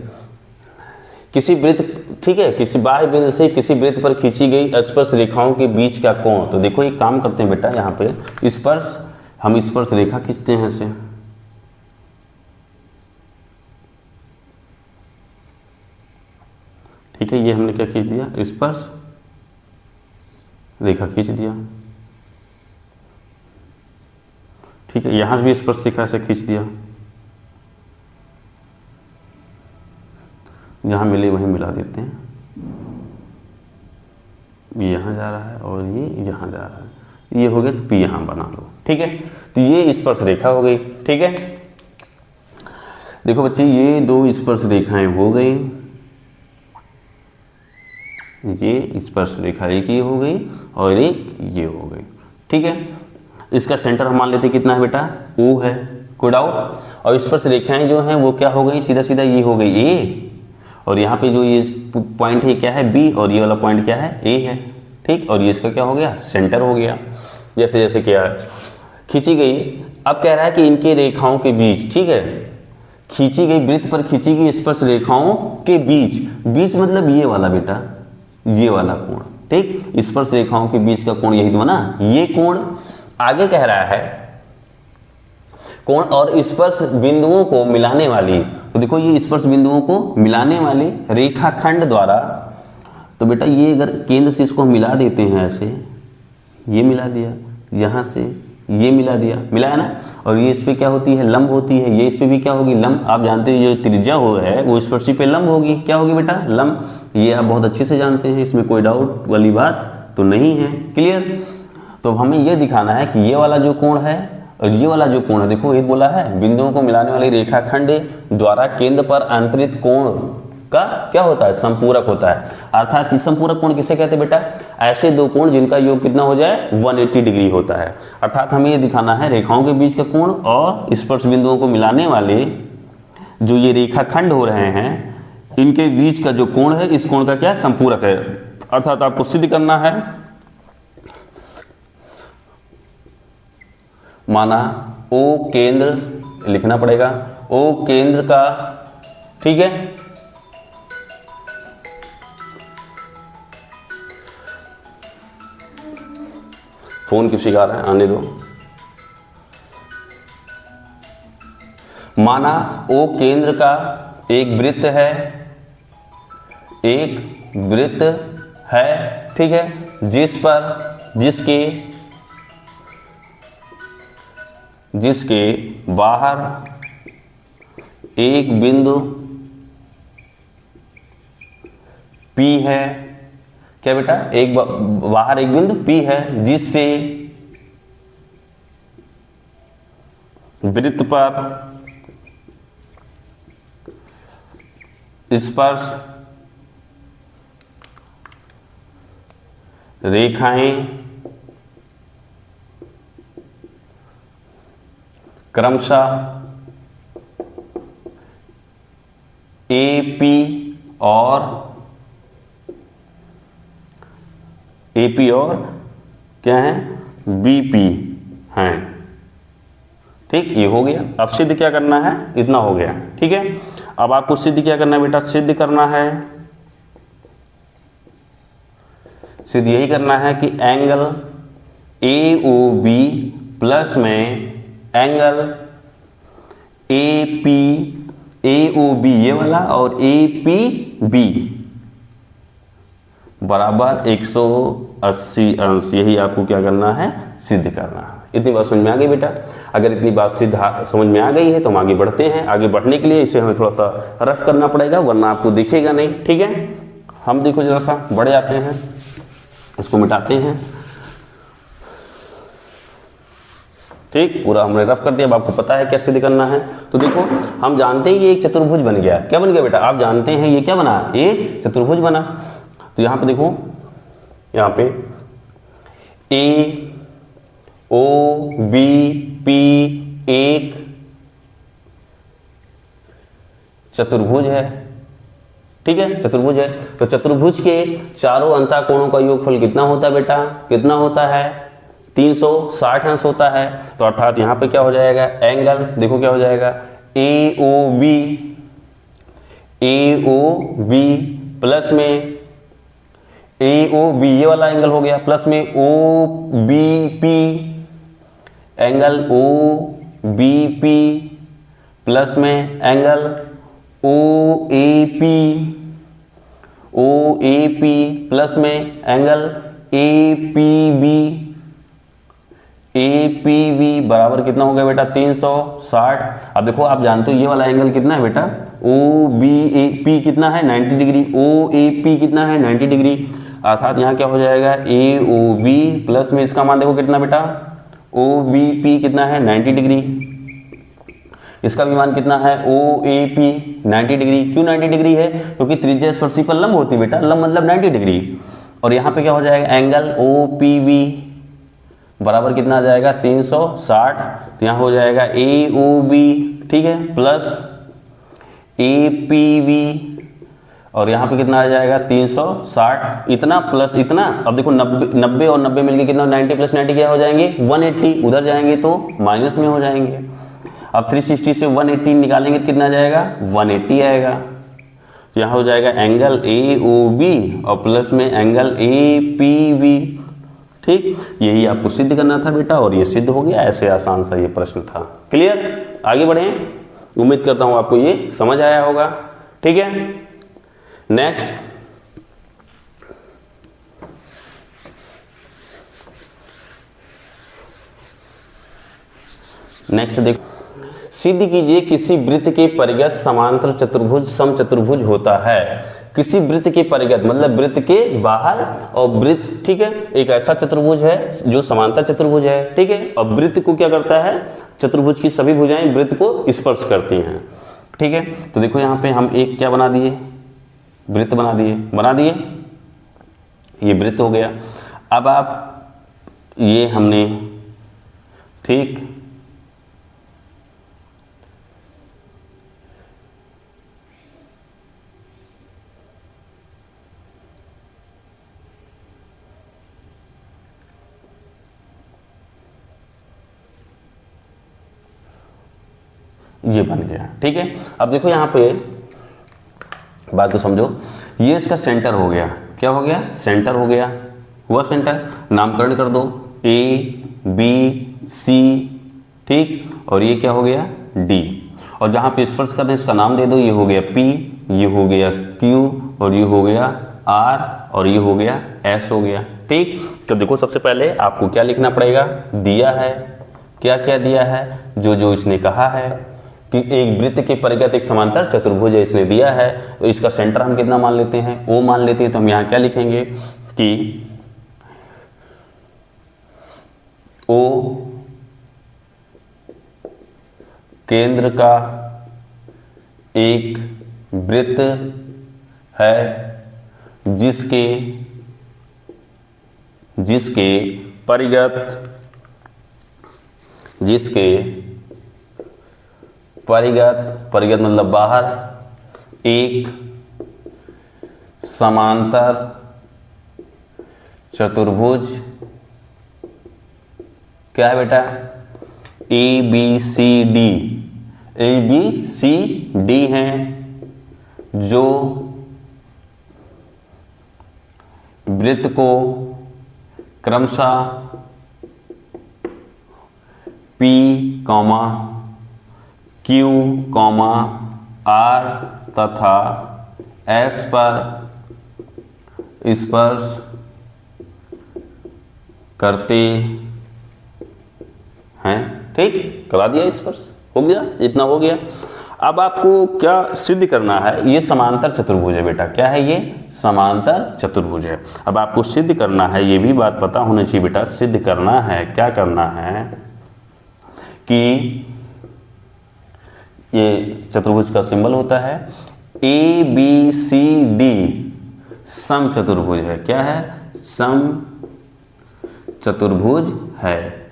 किसी वृत्त, ठीक है, किसी बाह्य बिंदु से किसी वृत्त पर खींची गई स्पर्श रेखाओं के बीच का कोण, तो देखो एक काम करते हैं बेटा, यहाँ पे स्पर्श, हम स्पर्श रेखा खींचते हैं ऐसे, ठीक है, ये हमने क्या खींच दिया, स्पर्श रेखा खींच दिया, ठीक है, यहां भी स्पर्श रेखा से खींच दिया, जहां मिले वहीं मिला देते हैं, ये यहाँ जा रहा है और ये यहाँ जा रहा है, ये हो गया, तो P यहाँ बना लो, ठीक है। तो ये स्पर्श रेखा हो गई, ठीक है। देखो बच्चे, ये दो स्पर्श रेखाएं हो गई, ये स्पर्श रेखा एक ये हो गई और एक ये हो गई, ठीक है। इसका सेंटर हम मान लेते कितना है बेटा, O है, कोई डाउट। और स्पर्श रेखाएं जो हैं वो क्या हो गई, सीधा सीधा ये हो गई A, और यहाँ पे जो ये पॉइंट है क्या है B, और ये वाला पॉइंट क्या है A है, ठीक। और ये इसका क्या हो गया, सेंटर हो गया। जैसे जैसे क्या खींची गई, अब कह रहा है कि इनके रेखाओं के बीच, ठीक है, खींची गई वृत्त पर खींची गई स्पर्श रेखाओं के बीच, बीच मतलब ये वाला बेटा, ये वाला कोण, ठीक। स्पर्श रेखाओं के बीच का कोण यही तो बना, ये कोण। आगे कह रहा है कोण और स्पर्श बिंदुओं को मिलाने वाली, तो देखो ये स्पर्श बिंदुओं को मिलाने वाली रेखाखंड द्वारा, तो बेटा ये अगर केंद्र से इसको हम मिला देते हैं ऐसे, ये मिला दिया, यहाँ से ये मिला दिया, मिला है ना। और ये इस पे क्या होती है, लंब होती है, ये इस पे भी क्या होगी, लंब। आप जानते हो जो त्रिज्या हो है वो स्पर्शी पे लंब होगी, क्या होगी बेटा, लंब। ये आप बहुत अच्छे से जानते हैं, इसमें कोई डाउट वाली बात तो नहीं है, क्लियर। तो हमें ये दिखाना है कि ये वाला जो कोण है और ये वाला जो कोण है, देखो ये बोला है बिंदुओं को मिलाने वाली रेखाखंड द्वारा केंद्र पर अंतरित कोण का क्या होता है, संपूरक होता है। अर्थात संपूरक कोण किसे कहते हैं बेटा, ऐसे दो कोण जिनका योग कितना हो जाए, 180 डिग्री होता है। अर्थात हमें ये दिखाना है रेखाओं के बीच का कोण और स्पर्श बिंदुओं को मिलाने वाले जो ये रेखाखंड हो रहे हैं, इनके बीच का जो कोण है, इस कोण का क्या संपूरक है। अर्थात आपको सिद्ध करना है, माना O केंद्र लिखना पड़ेगा, O केंद्र का, ठीक है, फोन क्यों सिखा रहा है, आने दो। माना O केंद्र का एक वृत्त है, एक वृत्त है, ठीक है, जिस पर जिसके बाहर एक बिंदु P है, क्या बेटा, एक बाहर एक बिंदु P है, जिससे वृत्त पर स्पर्श रेखाएं क्रमशः AP और क्या है, BP हैं, ठीक। ये हो गया। अब सिद्ध क्या करना है, इतना हो गया, ठीक है। अब आपको सिद्ध क्या करना है बेटा, सिद्ध करना है, सिद्ध यही करना है कि एंगल AOB प्लस में एंगल AP AOB ये वाला और APB बराबर 180 अंश, यही आपको क्या करना है, सिद्ध करना है। इतनी बात समझ में आ गई बेटा। अगर इतनी बात सिद्ध समझ में आ गई है तो हम आगे बढ़ते हैं। आगे बढ़ने के लिए इसे हमें थोड़ा सा रफ करना पड़ेगा, वरना आपको दिखेगा नहीं, ठीक है। हम देखो जरा सा बढ़ जाते हैं, इसको मिटाते हैं, ठीक। पूरा हमने रफ कर दिया, अब आपको पता है क्या सिद्ध करना है। तो देखो हम जानते हैं ये एक चतुर्भुज बन गया, क्या बन गया बेटा, आप जानते हैं ये क्या बना, एक चतुर्भुज बना। तो यहाँ पे देखो, यहाँ पे AOB एक चतुर्भुज है, ठीक है, चतुर्भुज है। तो चतुर्भुज के चारों अंतःकोणों का योगफल कितना होता है बेटा, कितना होता है, 360 अंश होता है। तो अर्थात यहाँ पे क्या हो जाएगा, एंगल देखो क्या हो जाएगा, AOB प्लस में AOB ये वाला एंगल हो गया, प्लस में OBP, एंगल OBP प्लस में एंगल OAP प्लस में एंगल APB बराबर कितना हो गया बेटा, 360। अब देखो आप जानते हो ये वाला एंगल कितना है बेटा, OBAP कितना है, 90 डिग्री, OAP कितना है, 90 डिग्री। अर्थात यहाँ क्या हो जाएगा, ए ओ बी प्लस में इसका मान देखो कितना बेटा, ओ बी पी कितना है 90 डिग्री, इसका भी मान कितना है ओ ए पी 90 डिग्री। क्यों 90 डिग्री है, क्योंकि त्रिज्या स्पर्शी पर लंब होती है बेटा, लंब मतलब 90 डिग्री। और यहाँ पे क्या हो जाएगा, एंगल ओ पी वी बराबर कितना आ जाएगा 360, तो यहाँ हो जाएगा ए ओ बी, ठीक है, प्लस ए पी वी, और यहाँ पे कितना आ जाएगा 360, इतना प्लस इतना। अब देखो 90 और 90 मिलके कितना, 90 प्लस 90 क्या हो जाएंगे 180, उधर जाएंगे तो माइनस में हो जाएंगे। अब 360 से 180 निकालेंगे तो कितना आ जाएगा 180 आएगा। तो यहाँ हो जाएगा एंगल ए ओ बी और प्लस में एंगल ए पी वी, ठीक। यही आपको सिद्ध करना था बेटा और ये सिद्ध हो गया। ऐसे आसान सा ये प्रश्न था। क्लियर, आगे बढ़े, उम्मीद करता हूं आपको ये समझ आया होगा, ठीक है। नेक्स्ट, देखो, सिद्ध कीजिए किसी वृत्त के परिगत समांतर चतुर्भुज समचतुर्भुज होता है। किसी वृत्त के परिगत मतलब वृत्त के बाहर, और वृत्त, ठीक है, एक ऐसा चतुर्भुज है जो समांतर चतुर्भुज है, ठीक है, और वृत्त को क्या करता है, चतुर्भुज की सभी भुजाएं वृत्त को स्पर्श करती हैं, ठीक है। तो देखो यहाँ पे हम एक क्या बना दिए, वृत्त बना दिए, ये वृत्त हो गया। अब आप ये हमने, ठीक, ये बन गया, ठीक है। अब देखो यहाँ पे बात को समझो, ये इसका सेंटर हो गया, क्या हो गया, सेंटर हो गया, हुआ सेंटर। नामकरण कर दो ए बी सी, ठीक, और ये क्या हो गया डी, और जहाँ पे स्पर्श करना है इसका नाम दे दो, ये हो गया पी, ये हो गया क्यू, और ये हो गया आर, और ये हो गया एस हो गया, ठीक। तो देखो सबसे पहले आपको क्या लिखना पड़ेगा, दिया है, क्या क्या दिया है, जो इसने कहा है कि एक वृत्त के परिगत एक समांतर चतुर्भुज है, इसने दिया है, तो इसका सेंटर हम कितना मान लेते हैं, ओ मान लेते हैं। तो हम यहाँ क्या लिखेंगे कि ओ केंद्र का एक वृत्त है जिसके परिगत मतलब बाहर एक समांतर चतुर्भुज क्या है बेटा, ए बी सी डी हैं, जो वृत्त को क्रमशः P, Q, R तथा S पर स्पर्श करते हैं, ठीक, करा दिया, स्पर्श हो गया, इतना हो गया। अब आपको क्या सिद्ध करना है, ये समांतर चतुर्भुज है बेटा, क्या है ये, समांतर चतुर्भुज है। अब आपको सिद्ध करना है, ये भी बात पता होना चाहिए बेटा, सिद्ध करना है, क्या करना है कि ये चतुर्भुज का सिंबल होता है ए बी सी डी सम चतुर्भुज है, क्या है, सम चतुर्भुज है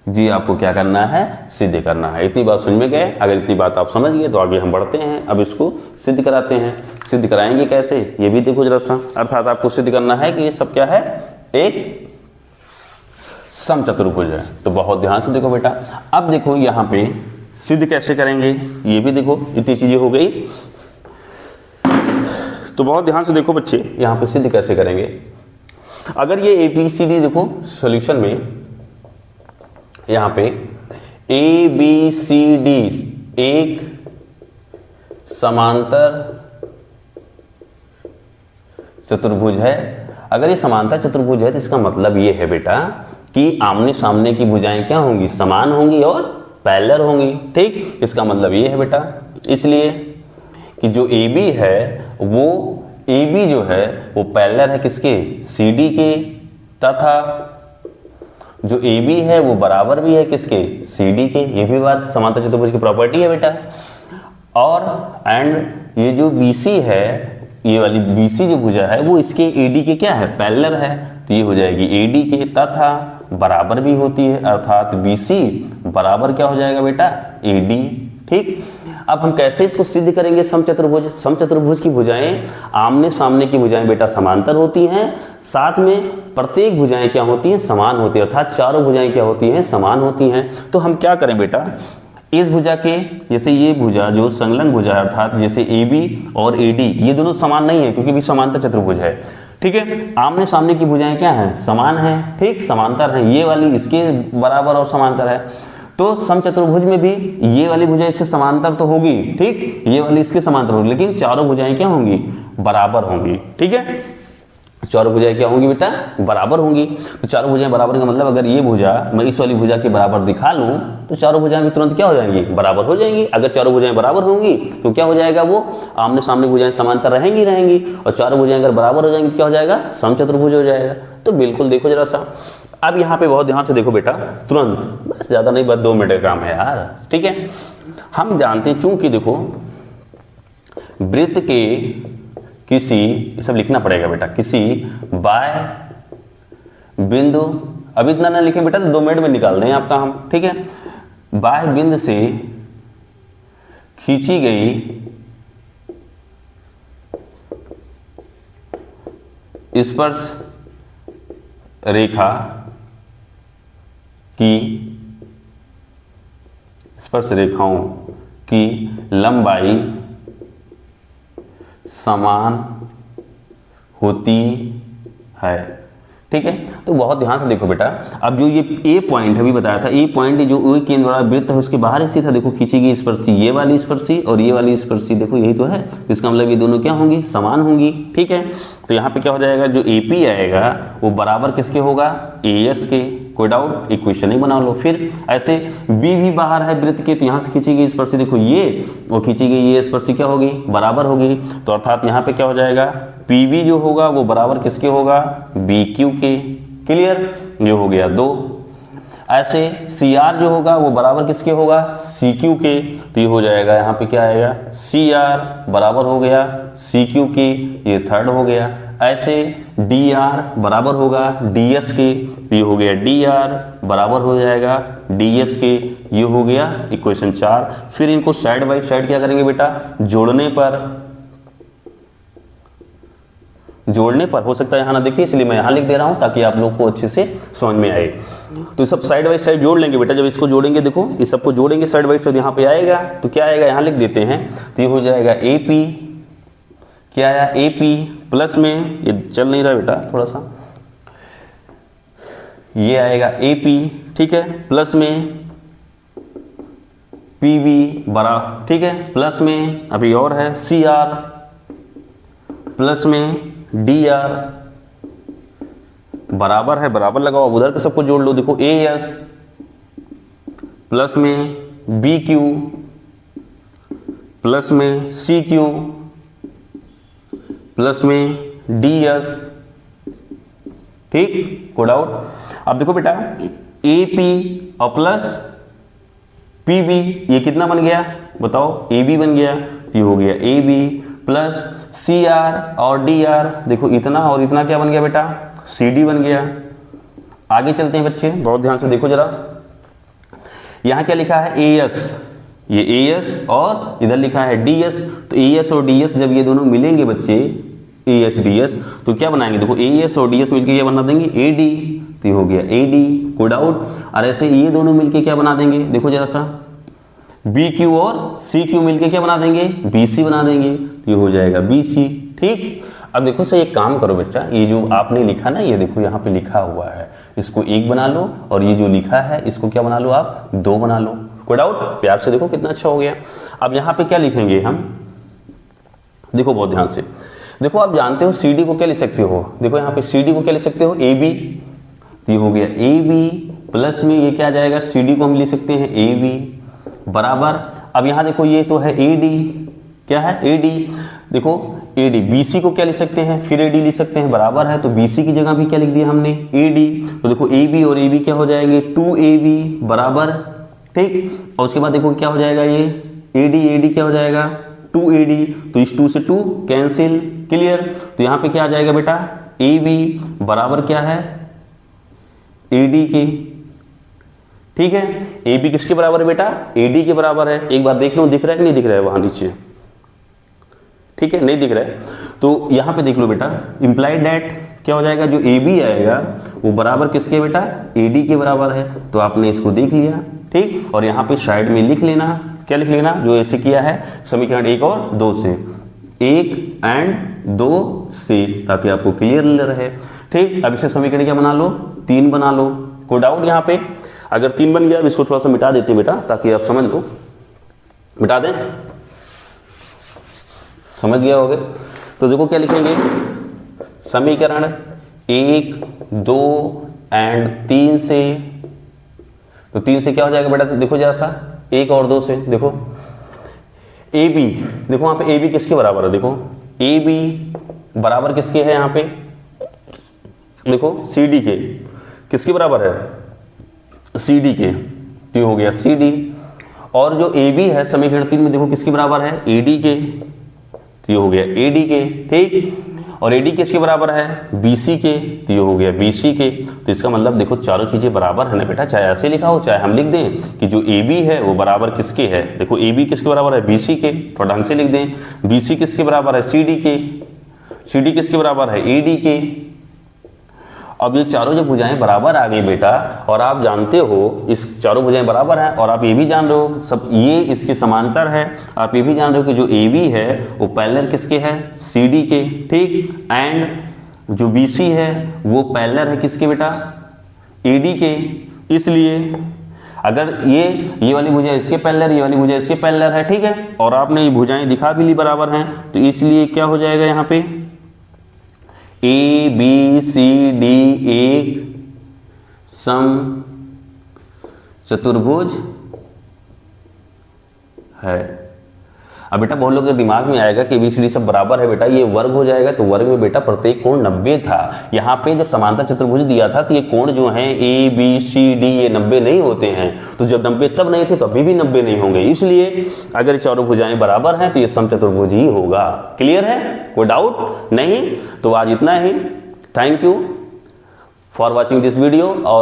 जी। आपको क्या करना है, सिद्ध करना है। इतनी बात समझ में गए, अगर इतनी बात आप समझ गए तो आगे हम बढ़ते हैं, अब इसको सिद्ध कराते हैं। सिद्ध कराएंगे कैसे, ये भी देखो जरा सा। अर्थात आपको सिद्ध करना है कि ये सब क्या है, एक सम चतुर्भुज है। तो बहुत ध्यान से देखो बेटा। अब देखो यहाँ पे सिद्ध कैसे करेंगे, ये भी देखो, इतनी चीजें हो गई। तो बहुत ध्यान से देखो बच्चे, यहाँ पे सिद्ध कैसे करेंगे। अगर ये ABCD देखो सॉल्यूशन में, यहाँ पे ABCD एक समांतर चतुर्भुज है। अगर ये समांतर चतुर्भुज है तो इसका मतलब ये है बेटा कि आमने सामने की भुजाएं क्या होंगी, समान होंगी और पैरेलल होंगी, ठीक। इसका मतलब ये है बेटा, इसलिए कि जो AB है वो ए बी जो है वो पैरेलल है किसके, सी डी के, तथा जो ए बी है वो बराबर भी है किसके, सी डी के। ये भी बात समांतर चतुर्भुज की प्रॉपर्टी है बेटा। और एंड ये जो बी सी है, ये वाली बी सी जो भुजा है वो इसके ए डी के क्या है, पैरेलल है, तो ये हो जाएगी ए डी के, तथा बराबर भी होती है, अर्थात बी सी बराबर क्या हो जाएगा बेटा, ए डी। ठीक, अब हम कैसे इसको सिद्ध करेंगे समचतुर्भुज। समचतुर्भुज की भुजाएं आमने सामने की भुजाएं बेटा समांतर होती हैं, साथ में प्रत्येक भुजाएं क्या होती हैं, समान होती है, अर्थात चारों भुजाएं क्या होती हैं, समान होती हैं। तो हम क्या करें बेटा, इस भुजा के जैसे ये भुजा जो संलग्न भुजा है, अर्थात जैसे ए बी और ए डी ये दोनों समान नहीं है क्योंकि भी समांतर चतुर्भुज है। ठीक है, आमने सामने की भुजाएं क्या हैं, समान हैं, ठीक, समांतर हैं, ये वाली इसके बराबर और समांतर है। तो समचतुर्भुज में भी ये वाली भुजा इसके समांतर तो होगी, ठीक, ये वाली इसके समांतर होगी, लेकिन चारों भुजाएं क्या होंगी, बराबर होंगी। ठीक है, चारों भुजाएं क्या होंगी बेटा, बराबर होंगी। तो चारों भुजाएं बराबर का मतलब अगर ये भुजा मैं इस वाली भुजा के बराबर दिखा लूं तो चारों भुजाएं भी तुरंत क्या हो जाएंगी, बराबर हो जाएंगी। अगर चारों भुजाएं बराबर होंगी तो क्या हो जाएगा, वो आमने सामने भुजाएं समांतर रहेंगी, और चारों भुजाएं अगर बराबर हो जाएंगी तो क्या हो जाएगा, समचतुर्भुज हो जाएगा। तो बिल्कुल देखो जरा सा, अब यहाँ पे बहुत ध्यान से देखो बेटा, तुरंत, बस ज्यादा नहीं, बस 2 मिनट का काम है यार। ठीक है, हम जानते हैं चूंकि देखो वृत्त के किसी, ये सब लिखना पड़ेगा बेटा, किसी बाय बिंदु, अभी इतना ना लिखें बेटा तो 2 मिनट में निकाल दें आपका हम। ठीक है, बाय बिंदु से खींची गई स्पर्श रेखा की, स्पर्श रेखाओं की लंबाई समान होती है। ठीक है, तो बहुत ध्यान से देखो बेटा, अब जो ये ए पॉइंट है, अभी बताया था, ए पॉइंट जो ओ केंद्र वाला वृत्त है उसके बाहर स्थित है। देखो खींची गई स्पर्शी, ये वाली स्पर्शी और ये वाली स्पर्शी, देखो यही तो है, इसका मतलब ये दोनों क्या होंगी, समान होंगी। ठीक है, तो यहाँ पे क्या हो जाएगा, जो ए पी आएगा वो बराबर किसके होगा, ए एस के, कोई डाउट, इक्वेशन ही बना लो। फिर ऐसे बी भी बाहर है वृत्त के, तो यहाँ से खींची गई स्पर्शी, देखो ये वो खींची गई ये स्पर्शी क्या होगी, बराबर होगी। तो अर्थात यहाँ पे क्या हो जाएगा, पी वी जो होगा वो बराबर किसके होगा, बी क्यू के। क्लियर, ये हो गया 2। ऐसे सी आर जो होगा वो बराबर किसके होगा, सी क्यू के, तो ये हो जाएगा यहाँ पे क्या आएगा, सी आर बराबर हो गया सी क्यू के, ये थर्ड हो गया। ऐसे डी आर बराबर होगा डी एस के, तो ये हो गया डी आर बराबर हो जाएगा डी एस के, ये हो गया इक्वेशन 4। फिर इनको साइड बाई साइड क्या करेंगे बेटा, जोड़ने पर हो सकता है यहाँ ना देखिए, इसलिए मैं यहाँ लिख दे रहा हूँ ताकि आप लोग को अच्छे से समझ में आए। तो सब साइड बाई साइड जोड़ लेंगे बेटा, जब इसको जोड़ेंगे, देखो इस सबको जोड़ेंगे साइड बाई साइड, यहाँ पे आएगा तो क्या आएगा, यहाँ लिख देते हैं, तो ये हो जाएगा ए पी, क्या आया, ए पी प्लस में, ये चल नहीं रहा बेटा थोड़ा सा, ये आएगा ए पी, ठीक है, प्लस में पी वी बड़ा, ठीक है, प्लस में अभी और है सी आर, प्लस में डी आर, बराबर है, बराबर लगाओ, उधर पे सबको जोड़ लो, देखो ए एस प्लस में बी क्यू प्लस में सी क्यू प्लस में डी एस। ठीक, कोड आउट। अब देखो बेटा ए पी और प्लस पी बी, ये कितना बन गया बताओ, ए बी बन गया, ये हो गया A B plus C R और डी आर, देखो इतना और इतना क्या बन गया बेटा, सी डी बन गया। आगे चलते हैं बच्चे, बहुत ध्यान से देखो जरा, यहां क्या लिखा है, ए एस, ये ए एस और इधर लिखा है डी एस, तो ए एस और डी एस जब ये दोनों मिलेंगे बच्चे, ए एस डी एस, तो क्या बनाएंगे, देखो ए एस और डी एस मिलकर क्या बना देंगे, ए डी, तो ये हो गया ए डी, कोड आउट। और ऐसे ये दोनों मिलके क्या बना देंगे, देखो जरा सा, बी क्यू और सी क्यू मिलके क्या बना देंगे, बी सी बना देंगे, तो ये हो जाएगा बी सी। ठीक, अब देखो सर एक काम करो बच्चा, ये जो आपने लिखा ना, ये देखो यहाँ पे लिखा हुआ है, इसको 1 बना लो, और ये जो लिखा है इसको क्या बना लो आप, 2 बना लो। कोड आउट, प्यार से देखो कितना अच्छा हो गया। अब यहाँ पे क्या लिखेंगे हम, देखो बहुत ध्यान से देखो, आप जानते हो सी डी को क्या लिख सकते हो, देखो यहाँ पे सी डी को क्या लिख सकते हो, ए बी, तो ये हो गया ए बी प्लस में ये क्या आ जाएगा, सी डी को हम लिख सकते हैं ए बी बराबर। अब यहाँ देखो ये तो है ए डी, क्या है ए डी, देखो AD, BC को क्या लिख सकते हैं, फिर AD लिख सकते हैं, बराबर है, तो BC की जगह भी क्या लिख दिया हमने, AD। तो देखो AB और AB क्या हो जाएंगे, 2AB बराबर, ठीक। और उसके बाद देखो क्या हो जाएगा, ये AD क्या हो जाएगा, 2AD, तो इस 2 से 2 कैंसिल, क्लियर। तो यहाँ पे क्या आ जाएगा बेटा, AB बराबर क्या है, AD के, ठीक है। AB किसके बराबर है बेटा, AD के बराबर है। एक बार देख लो, दिख रहा है कि नहीं दिख रहा है वहां नीचे, ठीक है, नहीं दिख रहा है। तो यहां पे देख लो बेटा, इंप्लाइड दैट क्या हो जाएगा, जो AB आएगा वो बराबर किसके बेटा, AD के बराबर है। तो आपने इसको देख लिया, ठीक। और यहाँ पे साइड में लिख लेना, क्या लिख लेना, जो ऐसे किया है समीकरण 1 और 2 से, 1 एंड 2 से, ताकि आपको क्लियर रहे, ठीक। अब इसे समीकरण क्या बना लो, 3 बना लो। कोई डाउट यहाँ पे, अगर 3 बन गया, अब इसको थोड़ा सा मिटा देते हैं बेटा, ताकि आप समझ लो, मिटा दें, समझ गया होगे। तो देखो क्या लिखेंगे, समीकरण 1, 2 एंड 3 से, तो 3 से क्या हो जाएगा बेटा, तो देखो जरा सा, 1 और 2 से, देखो AB, देखो वहां पे AB किसके बराबर है, देखो AB बराबर किसके है, यहाँ पे देखो CD के, किसके बराबर है, CD के, तो हो गया CD। और जो AB है समीकरण 3 में देखो किसके बराबर है, AD के, तो ये हो गया AD के, ठीक। और AD किसके बराबर है, BC के, तो ये हो गया BC के। तो इसका मतलब देखो चारों चीजें बराबर है ना बेटा, चाहे ऐसे लिखा हो चाहे हम लिख दें कि जो AB है वो बराबर किसके है, देखो AB किसके बराबर है, BC के, थोड़ा ढंग से लिख दें, BC किसके बराबर है, CD के, CD किसके बराबर है, AD के। अब ये चारों जो भुजाएं बराबर आ गई बेटा, और आप जानते हो इस चारों भुजाएं बराबर हैं, और आप ये भी जान रहे हो सब ये इसके समांतर है, आप ये भी जान रहे हो कि जो AB है वो पैरेलल किसके है, CD के, ठीक। एंड जो BC है वो पैरेलल है किसके बेटा, AD के। इसलिए अगर ये वाली भुजा इसके पैरेलल, ये वाली भुजा इसके पैरेलल है, ठीक है। और आपने ये भुजाएं दिखा भी ली बराबर हैं, तो इसलिए क्या हो जाएगा यहाँ पे, ABCD एक सम चतुर्भुज है। अब बेटा बहुत लोगों के दिमाग में आएगा कि ABCD सब बराबर है बेटा, ये वर्ग हो जाएगा, तो वर्ग में बेटा प्रत्येक कोण 90 था। यहाँ पे जब समांतर चतुर्भुज दिया था तो ये कोण जो है ABCD ये 90 नहीं होते हैं, तो जब 90 तब नहीं थे तो अभी भी 90 नहीं होंगे। इसलिए अगर चारों भुजाएं बराबर हैं तो ये सम चतुर्भुज ही होगा। क्लियर है, कोई डाउट नहीं? तो आज इतना ही। Thank you for watching this video. और